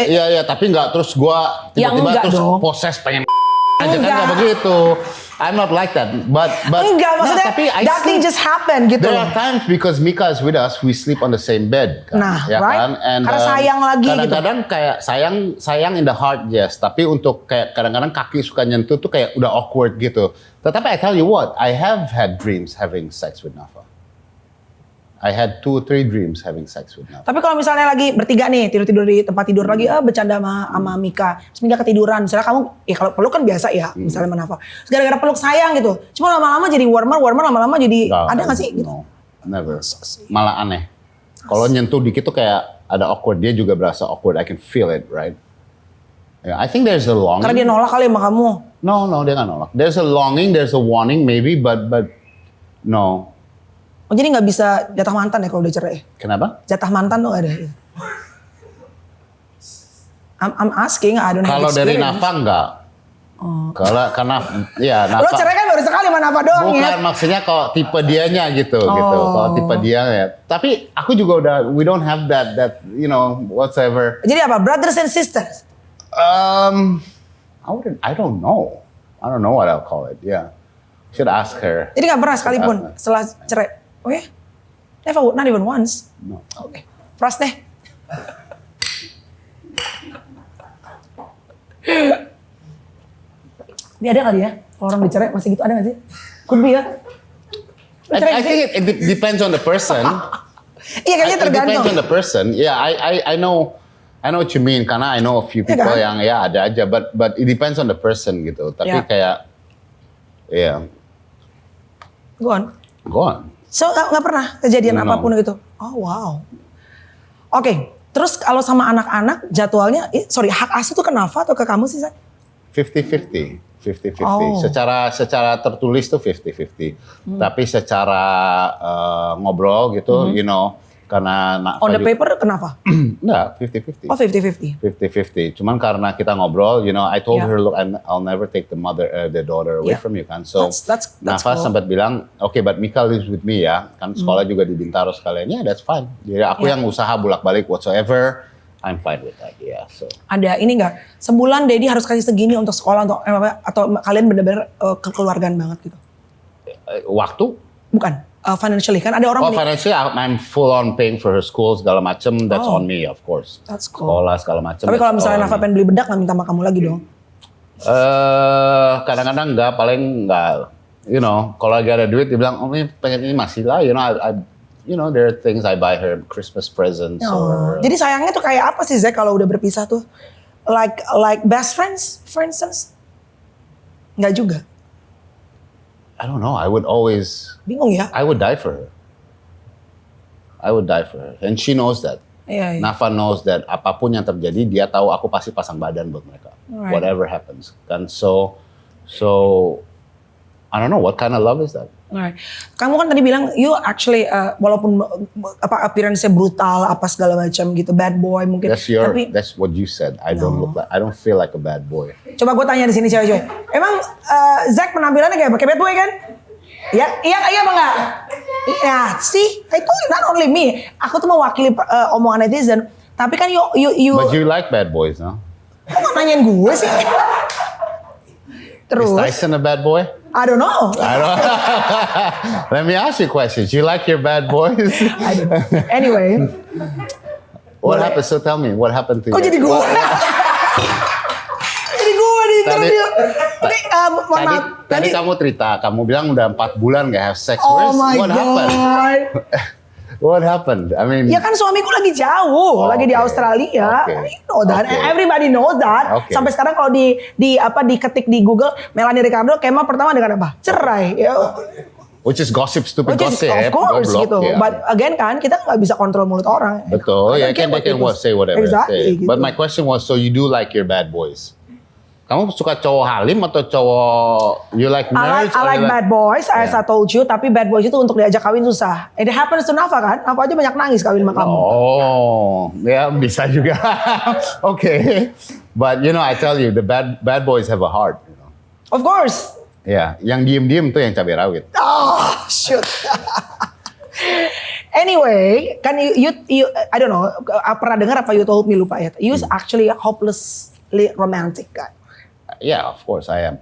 Iya, tapi nggak terus gua tiba-tiba terus poses pengen aja kan nggak begitu. I'm not like that. But enggak, maksudnya tapi that thing just happen gitu. There are times because Mika is with us, we sleep on the same bed. Kan? Nah, ya right? Kan? And, karena sayang lagi gitu. Kadang-kadang kayak sayang in the heart, yes. Tapi untuk kayak kadang-kadang kaki suka nyentuh tuh kayak udah awkward gitu. Tetapi I tell you what, I have had dreams having sex with Nafa. I had 2 or 3 dreams having sex with Nafa. Tapi kalau misalnya lagi bertiga nih, tidur di tempat tidur lagi, bercanda sama Mika. Terus Mika ketiduran. Misalnya kamu, ya kalau peluk kan biasa ya, misalnya sama Nafa. Terus gara-gara peluk sayang gitu. Cuma lama-lama jadi warmer lama-lama jadi, ada gak sih gitu? No, never. Malah aneh. Kalau nyentuh dikit tuh kayak ada awkward. Dia juga berasa awkward. I can feel it, right? Yeah, I think there's a longing. Karena dia nolak kali sama kamu. No, dia gak nolak. There's a longing, there's a wanting maybe, but no. Oh, jadi gak bisa jatah mantan ya kalau udah cerai? Kenapa? Jatah mantan tuh gak ada. I'm asking, I don't have Kalau dari experience. Nafa enggak. Karena ya Nafa. Lo cerai kan baru sekali sama Nafa doang ya? Bukan, maksudnya kalau tipe dianya gitu. Kalau tipe dia ya. Tapi aku juga udah, we don't have that whatsoever. Jadi apa? Brothers and sisters? I don't know. I don't know what I'll call it. Yeah. Should ask her. Jadi gak pernah sekalipun setelah cerai? Oh ya? Never, not even once? No. Oke. Pros deh. Ini ada kali ya? Kalau orang dicerai masih gitu, ada gak sih? Could be ya? I think it depends on the person. Iya kayaknya It tergantung. depends on the person. Yeah, I know what you mean karena I know a few people yang ya ada aja, but it depends on the person gitu. Tapi kayak, yeah. Go on. Go on. So gak pernah kejadian apapun gitu? Oh wow. Oke, terus kalau sama anak-anak jadwalnya, hak asuh tuh ke Nafa atau ke kamu sih, Zak? 50-50. 50-50. Oh. Secara tertulis tuh 50-50. Tapi secara ngobrol gitu, karena On the paper kenapa? Enggak, 50-50. Oh 50-50. 50-50. Cuman karena kita ngobrol, I told her, look, I'll never take the daughter away from you kan. So that's Nafa cool. sempat bilang, okay, but Mika lives with me ya. Kan sekolah juga di Bintaro sekalian. Yeah, that's fine. Jadi aku yang usaha bolak-balik whatsoever. I'm fine with that, yeah. So. Ada ini nggak? Sebulan Dedi harus kasih segini untuk sekolah atau kalian benar-benar kekeluargaan banget gitu? Waktu? Bukan, financially kan ada orang. Financially, I'm full on paying for her school segala macem. That's on me, of course. That's cool. Sekolah segala macem. Tapi kalau misalnya Nafa pengen beli bedak nggak minta sama kamu lagi dong? Kadang-kadang enggak, paling enggak. Kalau lagi ada duit, dia bilang, ini pengen ini masih lah. There are things I buy her Christmas presents. Jadi sayangnya tuh kayak apa sih Zak kalau udah berpisah tuh? Like best friends, for instance? Nggak juga. I don't know. I would always. Bingung ya? I would die for her. And she knows that. Iya. Nafa knows that apapun yang terjadi, dia tahu aku pasti pasang badan buat mereka. Right. Whatever happens. Kan so I don't know what kind of love is that. Alright. Kamu kan tadi bilang you actually walaupun appearance-nya brutal apa segala macam gitu, bad boy mungkin. That's what you said. I don't feel like a bad boy. Coba gue tanya di sini cewek-cewek. Emang Zack penampilannya kayak bad boy kan? Ya, iya apa enggak? Ya, see, itu not only me. Aku tuh mewakili omongan netizen. Tapi kan you. But you like bad boys, no? Kok nggak nanyain gue sih? Terus. Is Tyson a bad boy? I don't know. Let me ask you questions. You like your bad boys? I don't know. Anyway. What happened? So tell me, what happened to you? Kok jadi gue? Jadi gue di interview. Tadi kamu cerita, kamu bilang udah 4 bulan gak have sex. Oh my What God. happened? What happened? I mean, Ya kan suamiku lagi jauh, lagi di Australia. Okay. You know that. Okay. Everybody knows that. Okay. Sampai sekarang kalau diketik di Google Melanie Ricardo, kema pertama dengan apa? Cerai. Ya. which is gossip, stupid Which is, gossip. of course goblok, gitu. ya. But again kan kita nggak bisa kontrol mulut orang. Betul, ya kan they can say whatever Exactly, they say. gitu. But my question was, so you do like your bad boys? Kamu suka cowok halim atau cowok you like nerds? I like bad boys, as I told you. Tapi bad boys itu untuk diajak kawin susah. It happens to Nafa kan? Nafa aja banyak nangis kawin sama kamu. Oh, ya bisa juga. Okay, but you know I tell you, the bad boys have a heart. You know? Of course. Ya, yang diem-diem tuh yang cabai rawit. Oh, shoot. Anyway, kan you I don't know, pernah dengar apa you told me lupa ya. You actually hopelessly romantic kan? Yeah, of course I am.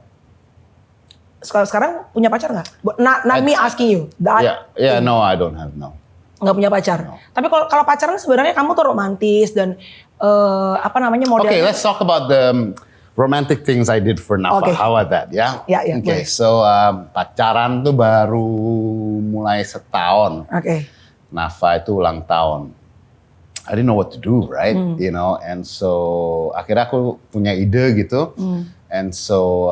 Sekarang punya pacar nggak? Not me asking you. No, I don't have, no. Nggak punya pacar. No. Tapi kalau pacaran sebenarnya kamu tuh romantis dan model. Okay, let's talk about the romantic things I did for Nafa. Okay. How about that? Ya. Ya, Okay, boleh. so pacaran tuh baru mulai setahun. Oke. Nafa itu ulang tahun. I didn't know what to do, right? You know, and so akhirnya aku punya ide gitu. And so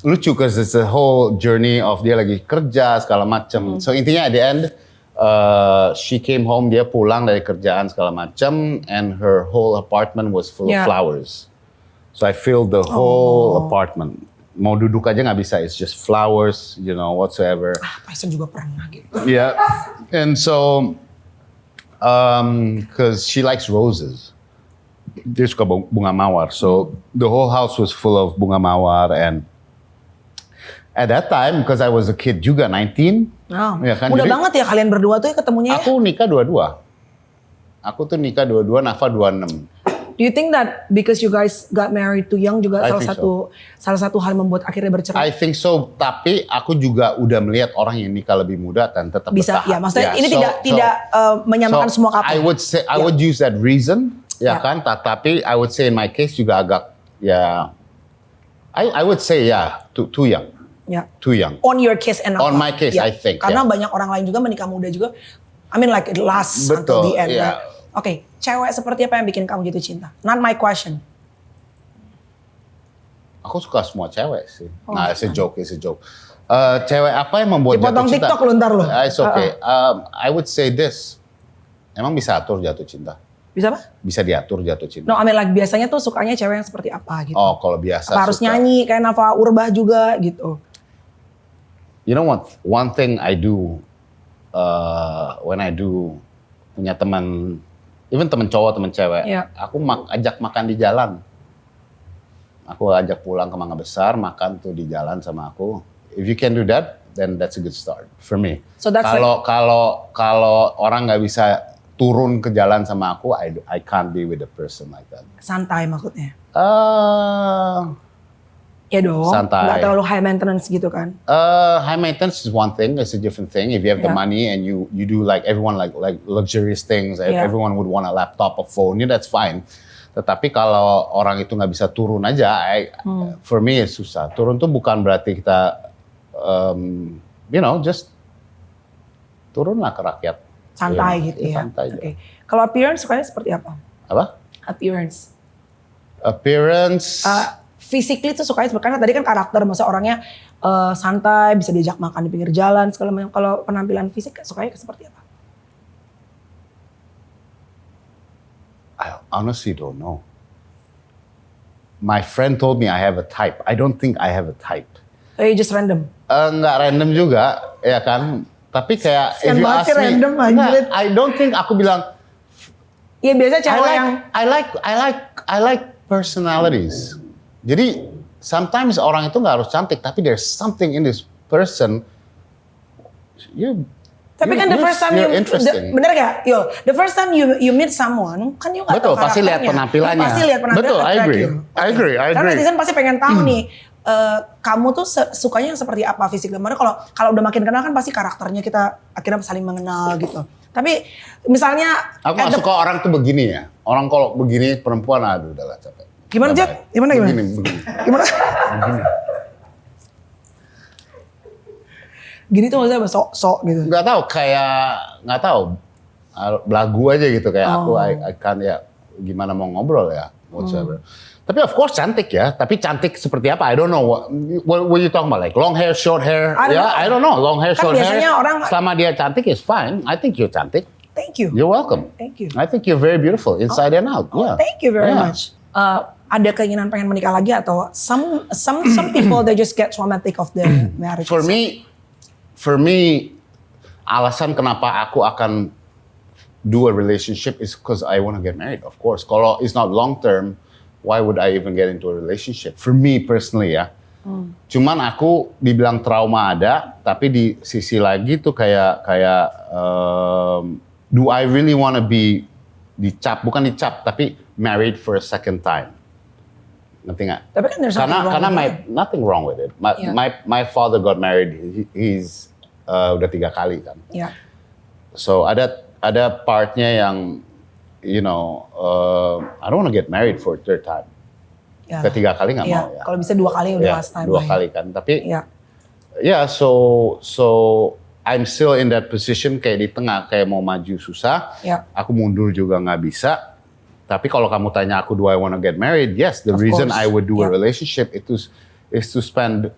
lucu cause it's a whole journey of dia lagi kerja segala macem. So intinya at the end she came home, dia pulang dari kerjaan segala macem, and her whole apartment was full of flowers. So I filled the whole apartment. Mau duduk aja nggak bisa, it's just flowers, you know, whatsoever. Tyson juga pernah gitu. Yeah, and so because she likes roses, dia suka bunga mawar. So the whole house was full of bunga mawar, and at that time because I was a kid juga 19. Oh, ya kan, mudah jadi banget ya kalian berdua tuh ketemunya. aku nikah 22. Aku tuh nikah 22, Nafa 26. Do you think that because you guys got married too young juga I salah satu hal membuat akhirnya bercerai? I think so, tapi aku juga udah melihat orang yang nikah lebih muda dan tetap Bisa, bertahan. ya maksudnya ini tidak menyamakan semua couple. I would use that reason, ya kan? Tapi I would say in my case juga agak ya, I would say ya too young. Ya. Too young. On your case and On my case, I think, Karena banyak orang lain juga menikah muda juga. I mean like it lasts until the end. yeah. Right? Oke, cewek seperti apa yang bikin kamu jatuh cinta? Not my question. Aku suka semua cewek sih. Nah, it's a joke. Cewek apa yang membuat Dipotong jatuh cinta? TikTok lu ntar lu. It's okay. I would say this. Emang bisa atur jatuh cinta? Bisa apa? Bisa diatur jatuh cinta? No, I mean like biasanya tuh sukanya cewek yang seperti apa gitu. Oh, kalau biasa Apa harus suka. nyanyi kayak Nafa Urbah juga gitu. You know what? One thing I do when I do punya teman, even teman cowok, teman cewek, aku ajak makan di jalan. Aku ajak pulang ke Mangga Besar, makan tuh di jalan sama aku. If you can do that, then that's a good start for me. So that's kalau orang nggak bisa turun ke jalan sama aku, I can't be with a person like that. Santai maksudnya. Ya dong, Santai. nggak terlalu high maintenance gitu kan? High maintenance is one thing, it's a different thing. If you have the money and you do like everyone like luxurious things, everyone would want a laptop, a phone, that's fine. Tetapi kalau orang itu nggak bisa turun aja, for me it's susah. Turun tuh bukan berarti kita, just turunlah ke rakyat. Santai gitu ya. Santai. Okay. Kalau appearance sukanya seperti apa? Apa? Appearance. Physically tuh sukanya karena tadi kan karakter, masa orangnya santai, bisa diajak makan di pinggir jalan segala macam. Kalau penampilan fisik sukanya seperti apa? I honestly don't know. My friend told me I have a type. I don't think I have a type. Oh, you just random. Nggak random juga, ya kan? Tapi kayak if you ask me, random, enggak, I don't think aku bilang. Iya biasa cewek yang I like personalities. Jadi sometimes orang itu nggak harus cantik, tapi there's something in this person. Tapi kan the first time interesting. bener gak? The first time you meet someone, kan you nggak tahu karakternya. Pasti lihat penampilannya. Pasti lihat penampilan. Betul, I agree. Karena netizen pasti pengen tahu nih, kamu tuh sukanya yang seperti apa fisik. Kemarin kalau udah makin kenal kan pasti karakternya kita akhirnya saling mengenal gitu. Tapi misalnya aku gak suka orang tuh begini ya. Orang kalau begini perempuan aduh udahlah capek. Gimana Jack? Gimana? Begini. Gimana? Gini tuh maksudnya sok gitu. Nggak tahu. Belagu aja gitu kayak aku akan ya gimana mau ngobrol ya whatsoever. Tapi of course cantik ya. Tapi cantik seperti apa? I don't know. What you talking about? Like long hair, short hair? I don't know. Long hair, kan short hair. Orang selama dia cantik is fine. I think you're cantik. Thank you. You're welcome. Thank you. I think you're very beautiful inside and out. Yeah. Thank you very much. Ada keinginan pengen menikah lagi atau some people they just get romantic of their marriage. For me, alasan kenapa aku akan do a relationship is because I want to get married. Of course, kalau it's not long term, why would I even get into a relationship? For me personally ya. Cuman aku dibilang trauma ada, tapi di sisi lagi tuh kayak do I really want to be bukan dicap, tapi married for a second time. Ngerti nggak? Tapi kan there's nothing wrong with it. My father got married. He's udah 3 kali kan. Yeah. So ada partnya yang I don't want to get married for a third time. Yeah. Ketiga kali nggak mau ya. Kalau bisa 2 kali udah last time. 2 kali kan. Tapi so I'm still in that position kayak di tengah, kayak mau maju susah. Yeah. Aku mundur juga nggak bisa. Tapi kalau kamu tanya aku, do I want to get married? Yes, the reason I would do a relationship is to spend,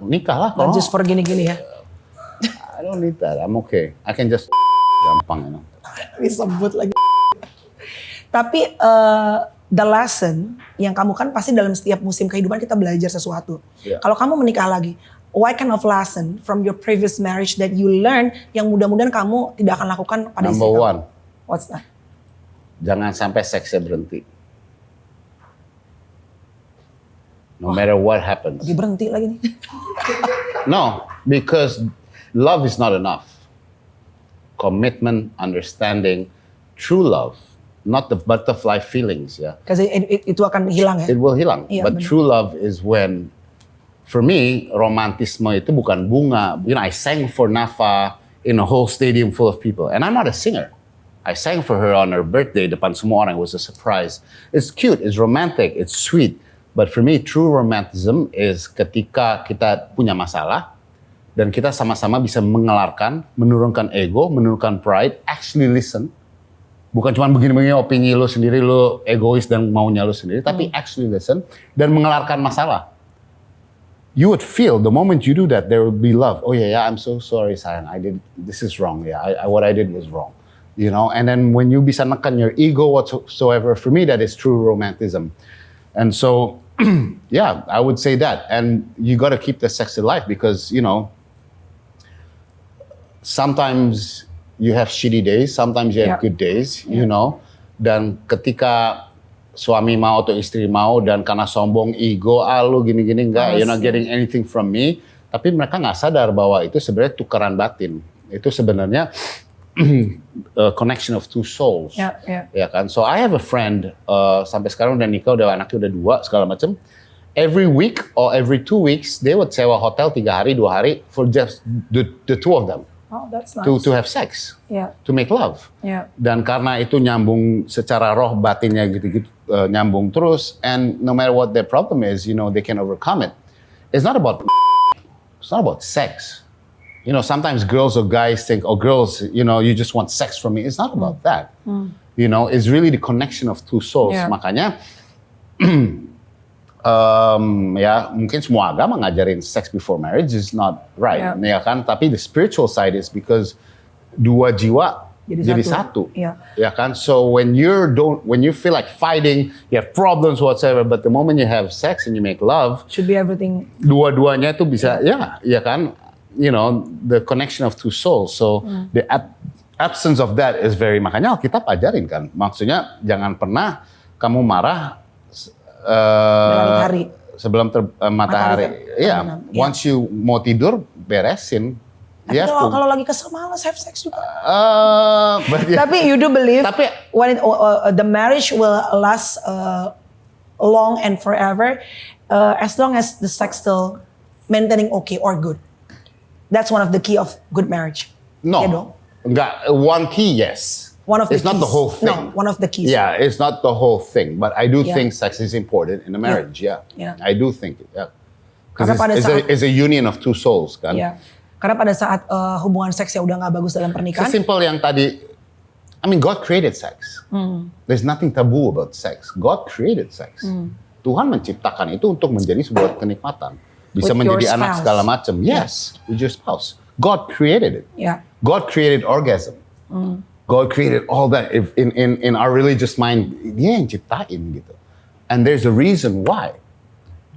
nikah lah. Don't just for gini-gini ya. I don't need that. I'm okay. I can just gampang, Disebut lagi. Tapi the lesson yang kamu kan pasti dalam setiap musim kehidupan kita belajar sesuatu. Yeah. Kalau kamu menikah lagi, what kind of lesson from your previous marriage that you learn yang mudah-mudahan kamu tidak akan lakukan pada istri kamu? Number 1. What's that? Jangan sampai seksnya berhenti. No matter what happens. Lagi berhenti lagi nih. No, because love is not enough. Commitment, understanding, true love, not the butterfly feelings, ya. Because itu akan hilang ya. It will hilang. Iya, But bener. true love is when, for me, romantisme itu bukan bunga. I sang for Nafa in a whole stadium full of people, and I'm not a singer. I sang for her on her birthday depan semua orang. It was a surprise. It's cute, it's romantic, it's sweet. But for me, true romanticism is ketika kita punya masalah dan kita sama-sama bisa mengelarkan, menurunkan ego, menurunkan pride, actually listen. Bukan cuma begini-begini opini lo sendiri, lo egois dan maunya lo sendiri, tapi actually listen dan mengelarkan masalah. You would feel the moment you do that, there will be love. Oh yeah, I'm so sorry sayang, this is wrong. Yeah, what I did was wrong. And then when you bisa nekan your ego whatsoever, for me that is true romanticism. And so, yeah, I would say that. And you got to keep the sex alive because, sometimes you have shitty days, sometimes you have good days, Dan ketika suami mau atau istri mau dan karena sombong, ego, lu gini-gini enggak, you're not getting anything from me. Tapi mereka nggak sadar bahwa itu sebenarnya tukeran batin. Itu sebenarnya a connection of two souls, ya kan? So I have a friend sampai sekarang udah nikah, udah anaknya udah 2 segala macam. Every week or every 2 weeks, they would sewa hotel 3 hari 2 hari for just the two of them. Oh, that's nice. To have sex, to make love. Dan karena itu nyambung secara roh batinnya gitu-gitu nyambung terus. And no matter what their problem is, they can overcome it. It's not about sex. Sometimes girls or guys think, girls, you just want sex from me. It's not about that. It's really the connection of two souls. Makanya, mungkin semua agama ngajarin sex before marriage is not right. Ya kan? Tapi the spiritual side is because 2 jiwa jadi satu. Iya. Ya kan? So when you feel like fighting, you have problems whatsoever, but the moment you have sex and you make love, Should be everything. dua-duanya itu bisa ya kan? You know, the connection of two souls. So the absence of that is makanya Alkitab ajarin kan. Maksudnya jangan pernah kamu marah Langit hari. sebelum matahari. Iya, once you mau tidur beresin. Tapi kalau lagi kesel malas have sex juga. But Tapi you do believe Tapi- when the marriage will last long and forever as long as the sex still maintaining okay or good. That's one of the key of good marriage. No, Ya dong? enggak. One key, yes. One of the it's not the keys. whole thing. No, one of the keys. Yeah, it's not the whole thing. But I do Yeah. think sex is important in a marriage. Yeah, Yeah. I do think it. Yeah, Karena pada because saat- it's a union of two souls, kan? Ya. Karena pada saat hubungan seks ya udah nggak bagus dalam pernikahan. Sesimpel yang tadi. I mean, God created sex. There's nothing taboo about sex. God created sex. Tuhan menciptakan itu untuk menjadi sebuah kenikmatan. Bisa With menjadi your anak spouse. segala macam. Yes, with your spouse. God created it. Ya. God created orgasm. God created all that. If in our religious mind, Dia yang ciptain gitu. And there's a reason why,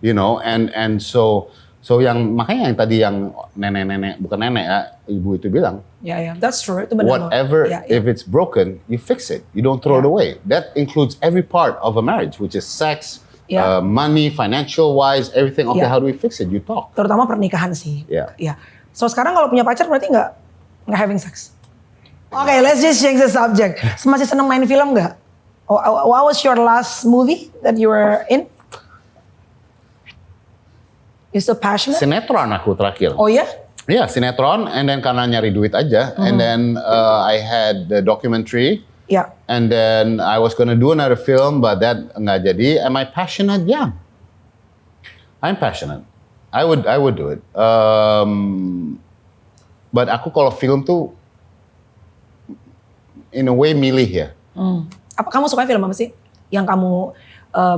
you know. And so yang makanya yang tadi yang nenek bukan nenek ya, ibu itu bilang, Ya, that's true. Itu benar. whatever Ya, if it's broken, you fix it. You don't throw it away. That includes every part of a marriage, which is sex, Yeah. money, financial wise, everything. Okay, Yeah. how do we fix it? You talk. Terutama pernikahan sih. Ya. Ya. So sekarang kalau punya pacar berarti nggak having sex. Oke, let's just change the subject. Masih seneng main film nggak? What was your last movie that you were in? You still passionate? Sinetron aku terakhir. Oh ya? Yeah, sinetron, and then karena nyari duit aja, and then I had the documentary, Ya. and then I was gonna do another film, but that nggak jadi. Am I passionate? Yeah, I'm passionate. I would do it. But aku kalau film tuh, in a way milih ya. Apa kamu suka film apa sih? Yang kamu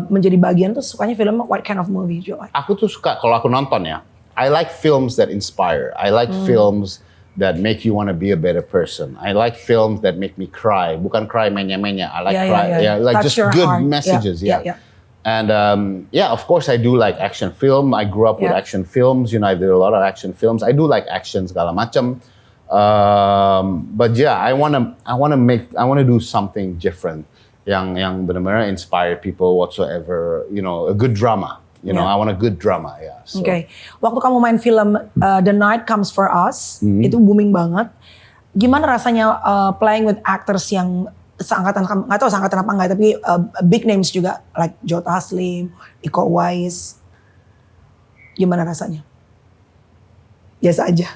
menjadi bagian tuh sukanya film what kind of movie do you like? Aku tuh suka kalau aku nonton ya. I like films that inspire. I like films that make you want to be a better person. I like films that make me cry. Bukan cry menya-menya. I like Yeah, cry. yeah. Yeah, like Touch just your good heart. messages. Yeah, Yeah. yeah. And yeah, of course I do like action film. I grew up with Yeah. action films. You know, I did a lot of action films. I do like action segala macam. But yeah, I wanna do something different. Yang benar-benar inspire people whatsoever. You know, a good drama. You know, Yeah. I want a good drama. Yeah. So. Oke. Waktu kamu main film The Night Comes for Us, Hmm. itu booming banget. Gimana rasanya playing with actors yang seangkatan kamu? Nggak tahu seangkatan apa enggak, tapi big names juga like Joe Taslim, Iko Uwais. Gimana rasanya? Biasa aja.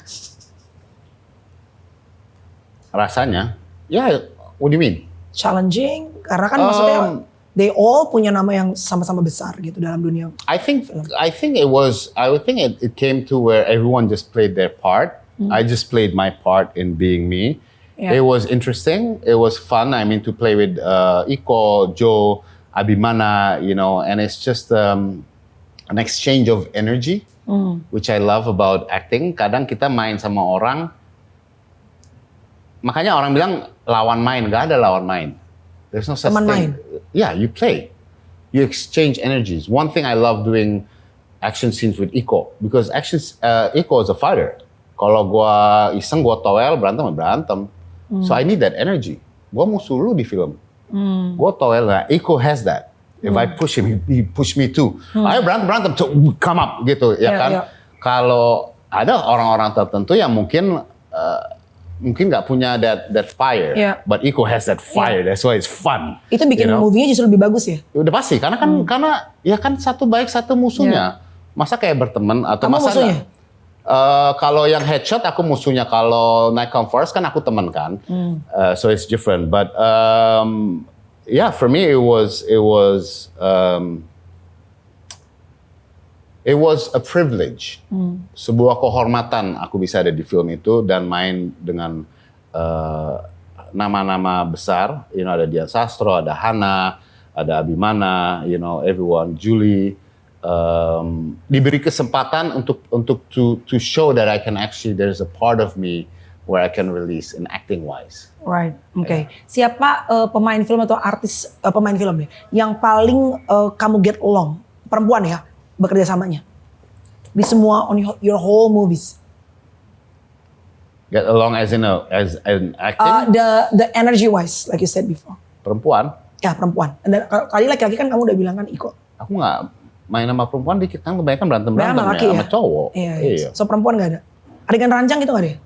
Rasanya, yeah, what do you mean? Challenging karena kan maksudnya they all punya nama yang sama-sama besar gitu dalam dunia. I think it came to where everyone just played their part. I just played my part in being me. Yeah. It was interesting. It was fun. I mean, to play with Iko, Joe, Abimana, you know, and it's just an exchange of energy, which I love about acting. Kadang kita main sama orang, makanya orang bilang lawan main, gak ada lawan main. There's no such Teman thing. main. Yeah, you play. You exchange energies. One thing I love doing action scenes with Iko, because Iko is a fighter. Kalau gua iseng, gua towel, berantem. So I need that energy. Gua musuh lu di film. Gua towel, nah Iko has that. If I push him, he push me too. Ayo berantem, so come up gitu, ya Yeah, kan? yeah. Kalau ada orang-orang tertentu yang mungkin nggak punya that fire, Yeah. but Iko has that fire. That's why it's fun. Itu bikin you know? movie-nya justru lebih bagus ya. Udah pasti, karena ya kan satu baik satu musuhnya. Masa kayak berteman atau Kamu masa musuhnya? nggak? Kalau yang headshot aku musuhnya, kalau Night Come For Us kan aku teman kan, so it's different. But yeah, for me it was a privilege, sebuah kehormatan aku bisa ada di film itu dan main dengan nama-nama besar. You know, ada Dian Sastro, ada Hana, ada Abimana, you know, everyone, Julie. Diberi kesempatan untuk to show that I can actually, there's a part of me where I can release in acting wise. Right, oke. Siapa pemain film atau artis pemain film deh yang paling kamu get along? Perempuan ya, bekerja samanya di semua your whole movies. Get along as in acting? The energy wise, like you said before. Perempuan? Ya perempuan. Dan kali laki-laki kan kamu udah bilang kan Iko. Aku nggak main sama perempuan dikit kan kebanyakan berantem ya, sama cowok. Iya. So perempuan nggak ada. Adegan rancang itu nggak ada?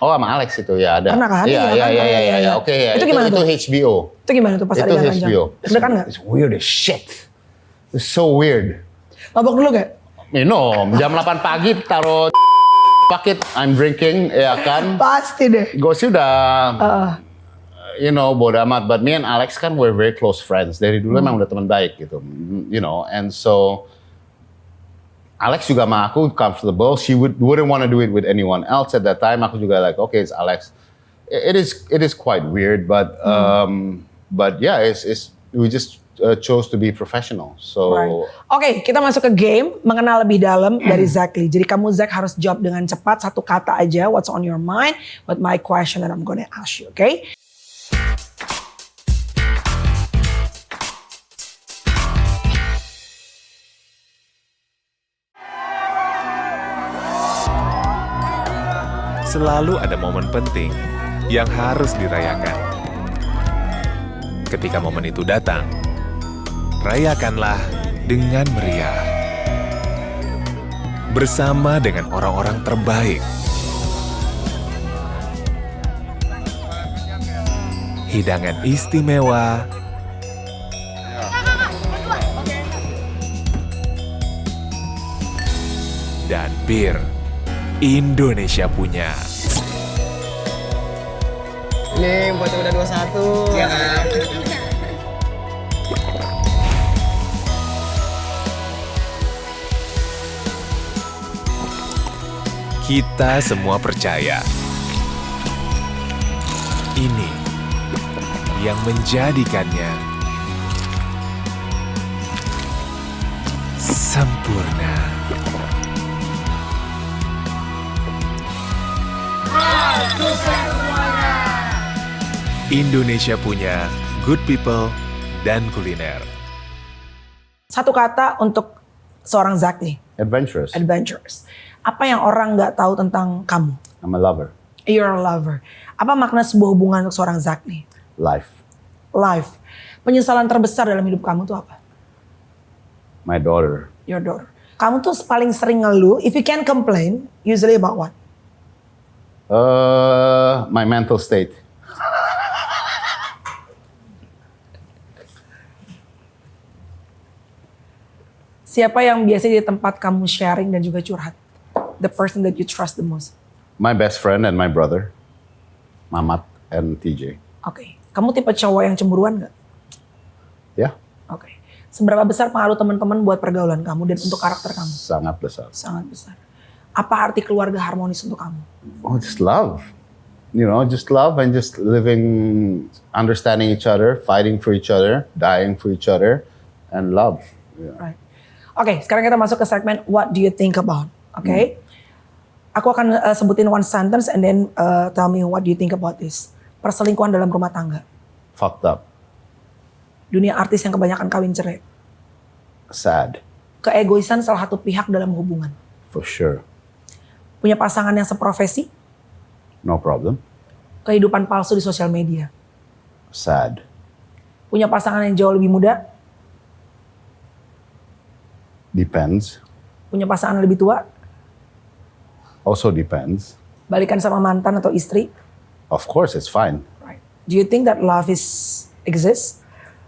Oh sama Alex itu ya ada. Pernah kan? Iya. Oke ya. Itu gimana tuh? Itu HBO. Itu gimana tuh pas itu adegan rancang? HBO. Deg-degan nggak? It's weird as shit. It's so weird. Mabok dulu gak? Minum jam 8 pagi taruh paket I'm drinking ya kan. Pasti deh. Gue sih udah bodo amat. But me and Alex kan we're very close friends. Dari dulu emang udah teman baik gitu. And so Alex juga sama aku comfortable. She wouldn't want to do it with anyone else at that time. Aku juga like, okay, it's Alex. It is quite weird, but yeah, we just chose to be professional. So, Oke, kita masuk ke game mengenal lebih dalam dari Zack Lee. Jadi kamu Zack harus jawab dengan cepat satu kata aja. What's on your mind? What my question that I'm gonna ask you, okay? Selalu ada momen penting yang harus dirayakan. Ketika momen itu datang, rayakanlah dengan meriah. Bersama dengan orang-orang terbaik. Hidangan istimewa. Dan bir Indonesia punya. Ini buat yang udah 21. Iya kan? Kita semua percaya ini yang menjadikannya sempurna. Indonesia punya good people dan kuliner. Satu kata untuk seorang Zack Lee. adventurous. Adventurous. Apa yang orang nggak tahu tentang kamu? I'm a lover. You're a lover. Apa makna sebuah hubungan untuk seorang Zack Lee? Life. Life. Penyesalan terbesar dalam hidup kamu tuh apa? My daughter. Your daughter. Kamu tuh paling sering ngeluh, if you can complain, usually about what? My mental state. Siapa yang biasa di tempat kamu sharing dan juga curhat? The person that you trust the most. My best friend and my brother. Mamat and TJ. Oke. Kamu tipe cowok yang cemburuan gak? Ya. Oke. Seberapa besar pengaruh teman-teman buat pergaulan kamu dan untuk karakter kamu? Sangat besar. Sangat besar. Apa arti keluarga harmonis untuk kamu? Oh, just love. You know, just love and just living, understanding each other, fighting for each other, dying for each other, and love. Yeah. Right. Oke, sekarang kita masuk ke segmen What do you think about? Oke. Aku akan sebutin one sentence and then tell me what do you think about this. Perselingkuhan dalam rumah tangga. Fucked up. Dunia artis yang kebanyakan kawin cerai. Sad. Keegoisan salah satu pihak dalam hubungan. For sure. Punya pasangan yang seprofesi. No problem. Kehidupan palsu di sosial media. Sad. Punya pasangan yang jauh lebih muda. Depends. Punya pasangan yang lebih tua. Also depends. Balikan sama mantan atau istri. Of course, it's fine. Right. Do you think that love exists?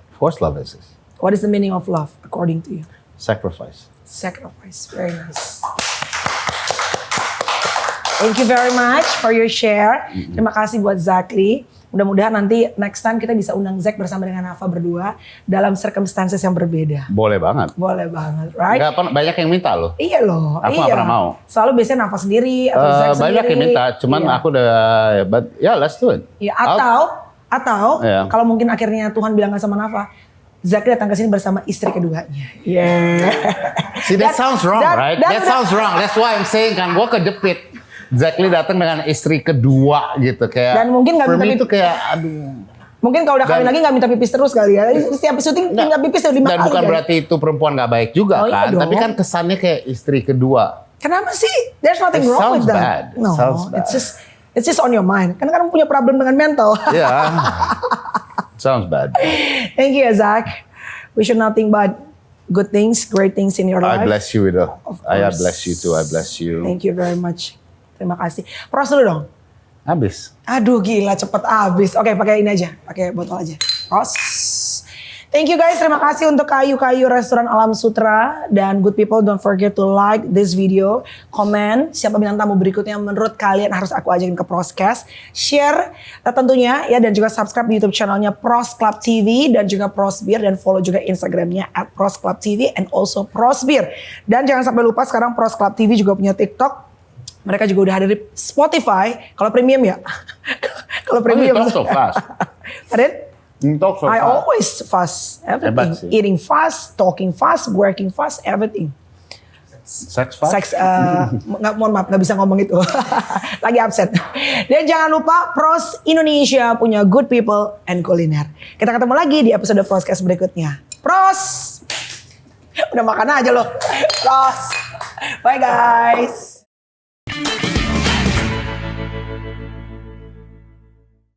Of course, love exists. What is the meaning of love according to you? Sacrifice. Sacrifice. Very nice. Thank you very much for your share. Terima kasih buat Zack Lee. Mudah-mudahan nanti next time kita bisa undang Zack bersama dengan Nafa berdua dalam circumstances yang berbeda. Boleh banget. Boleh banget, right? Banyak yang minta loh. Iya loh. Aku iya. gak pernah mau. Selalu biasanya Nafa sendiri atau Zack sendiri. Banyak yang minta, cuman iya. aku udah, but yeah, let's do it. Iya, atau Iya. kalau mungkin akhirnya Tuhan bilang sama Nafa, Zack datang ke sini bersama istri keduanya. Yeah. See, that sounds wrong, right? That sounds wrong. That's why I'm saying kan, gua kejepit. Zack Lee datang dengan istri kedua gitu kayak. Dan mungkin nggak for minta me pipis. itu kayak aduh. Mungkin kalau udah kawin Dan- lagi nggak minta pipis terus kali ya. Setiap syuting minta pipis 5 kali. Dan bukan kan? berarti itu perempuan nggak baik juga Oh, iya kan. dong. Tapi kan kesannya kayak istri kedua. Kenapa sih? There's nothing It wrong with sounds that. bad. No, Sounds bad. it's just on your mind. Karena kamu punya problem dengan mental. Ya. Sounds bad. Thank you, Zach. We should nothing but good things, great things in your life. I bless you Widow. Of I course. bless you too. I bless you. Thank you very much. Terima kasih. Pros dulu dong. Habis. Aduh gila cepet habis. Oke pakai ini aja, pakai botol aja. Pros. Thank you guys, terima kasih untuk Kayu-Kayu Restoran Alam Sutra. Dan good people, don't forget to like this video. Comment siapa bintang tamu berikutnya menurut kalian harus aku ajakin ke Proscast. Share tentunya ya, dan juga subscribe di YouTube channelnya Pros Club TV dan juga Prosbeer. Dan follow juga Instagramnya @ProsClubTV and also Prosbeer. Dan jangan sampai lupa sekarang Pros Club TV juga punya TikTok. Mereka juga udah hadir di Spotify. Kalau premium ya. Kalau premium. talk so fast. Pardon? Talk so I fast. always fast. Everything. Hebat sih. Eating fast, talking fast, working fast, everything. Sex fast. Sex, mohon maaf, nggak bisa ngomong itu. Lagi absen. Dan jangan lupa Pros Indonesia punya good people and kuliner. Kita ketemu lagi di episode Proscast berikutnya. Pros! Udah makan aja loh. Pros! Bye guys!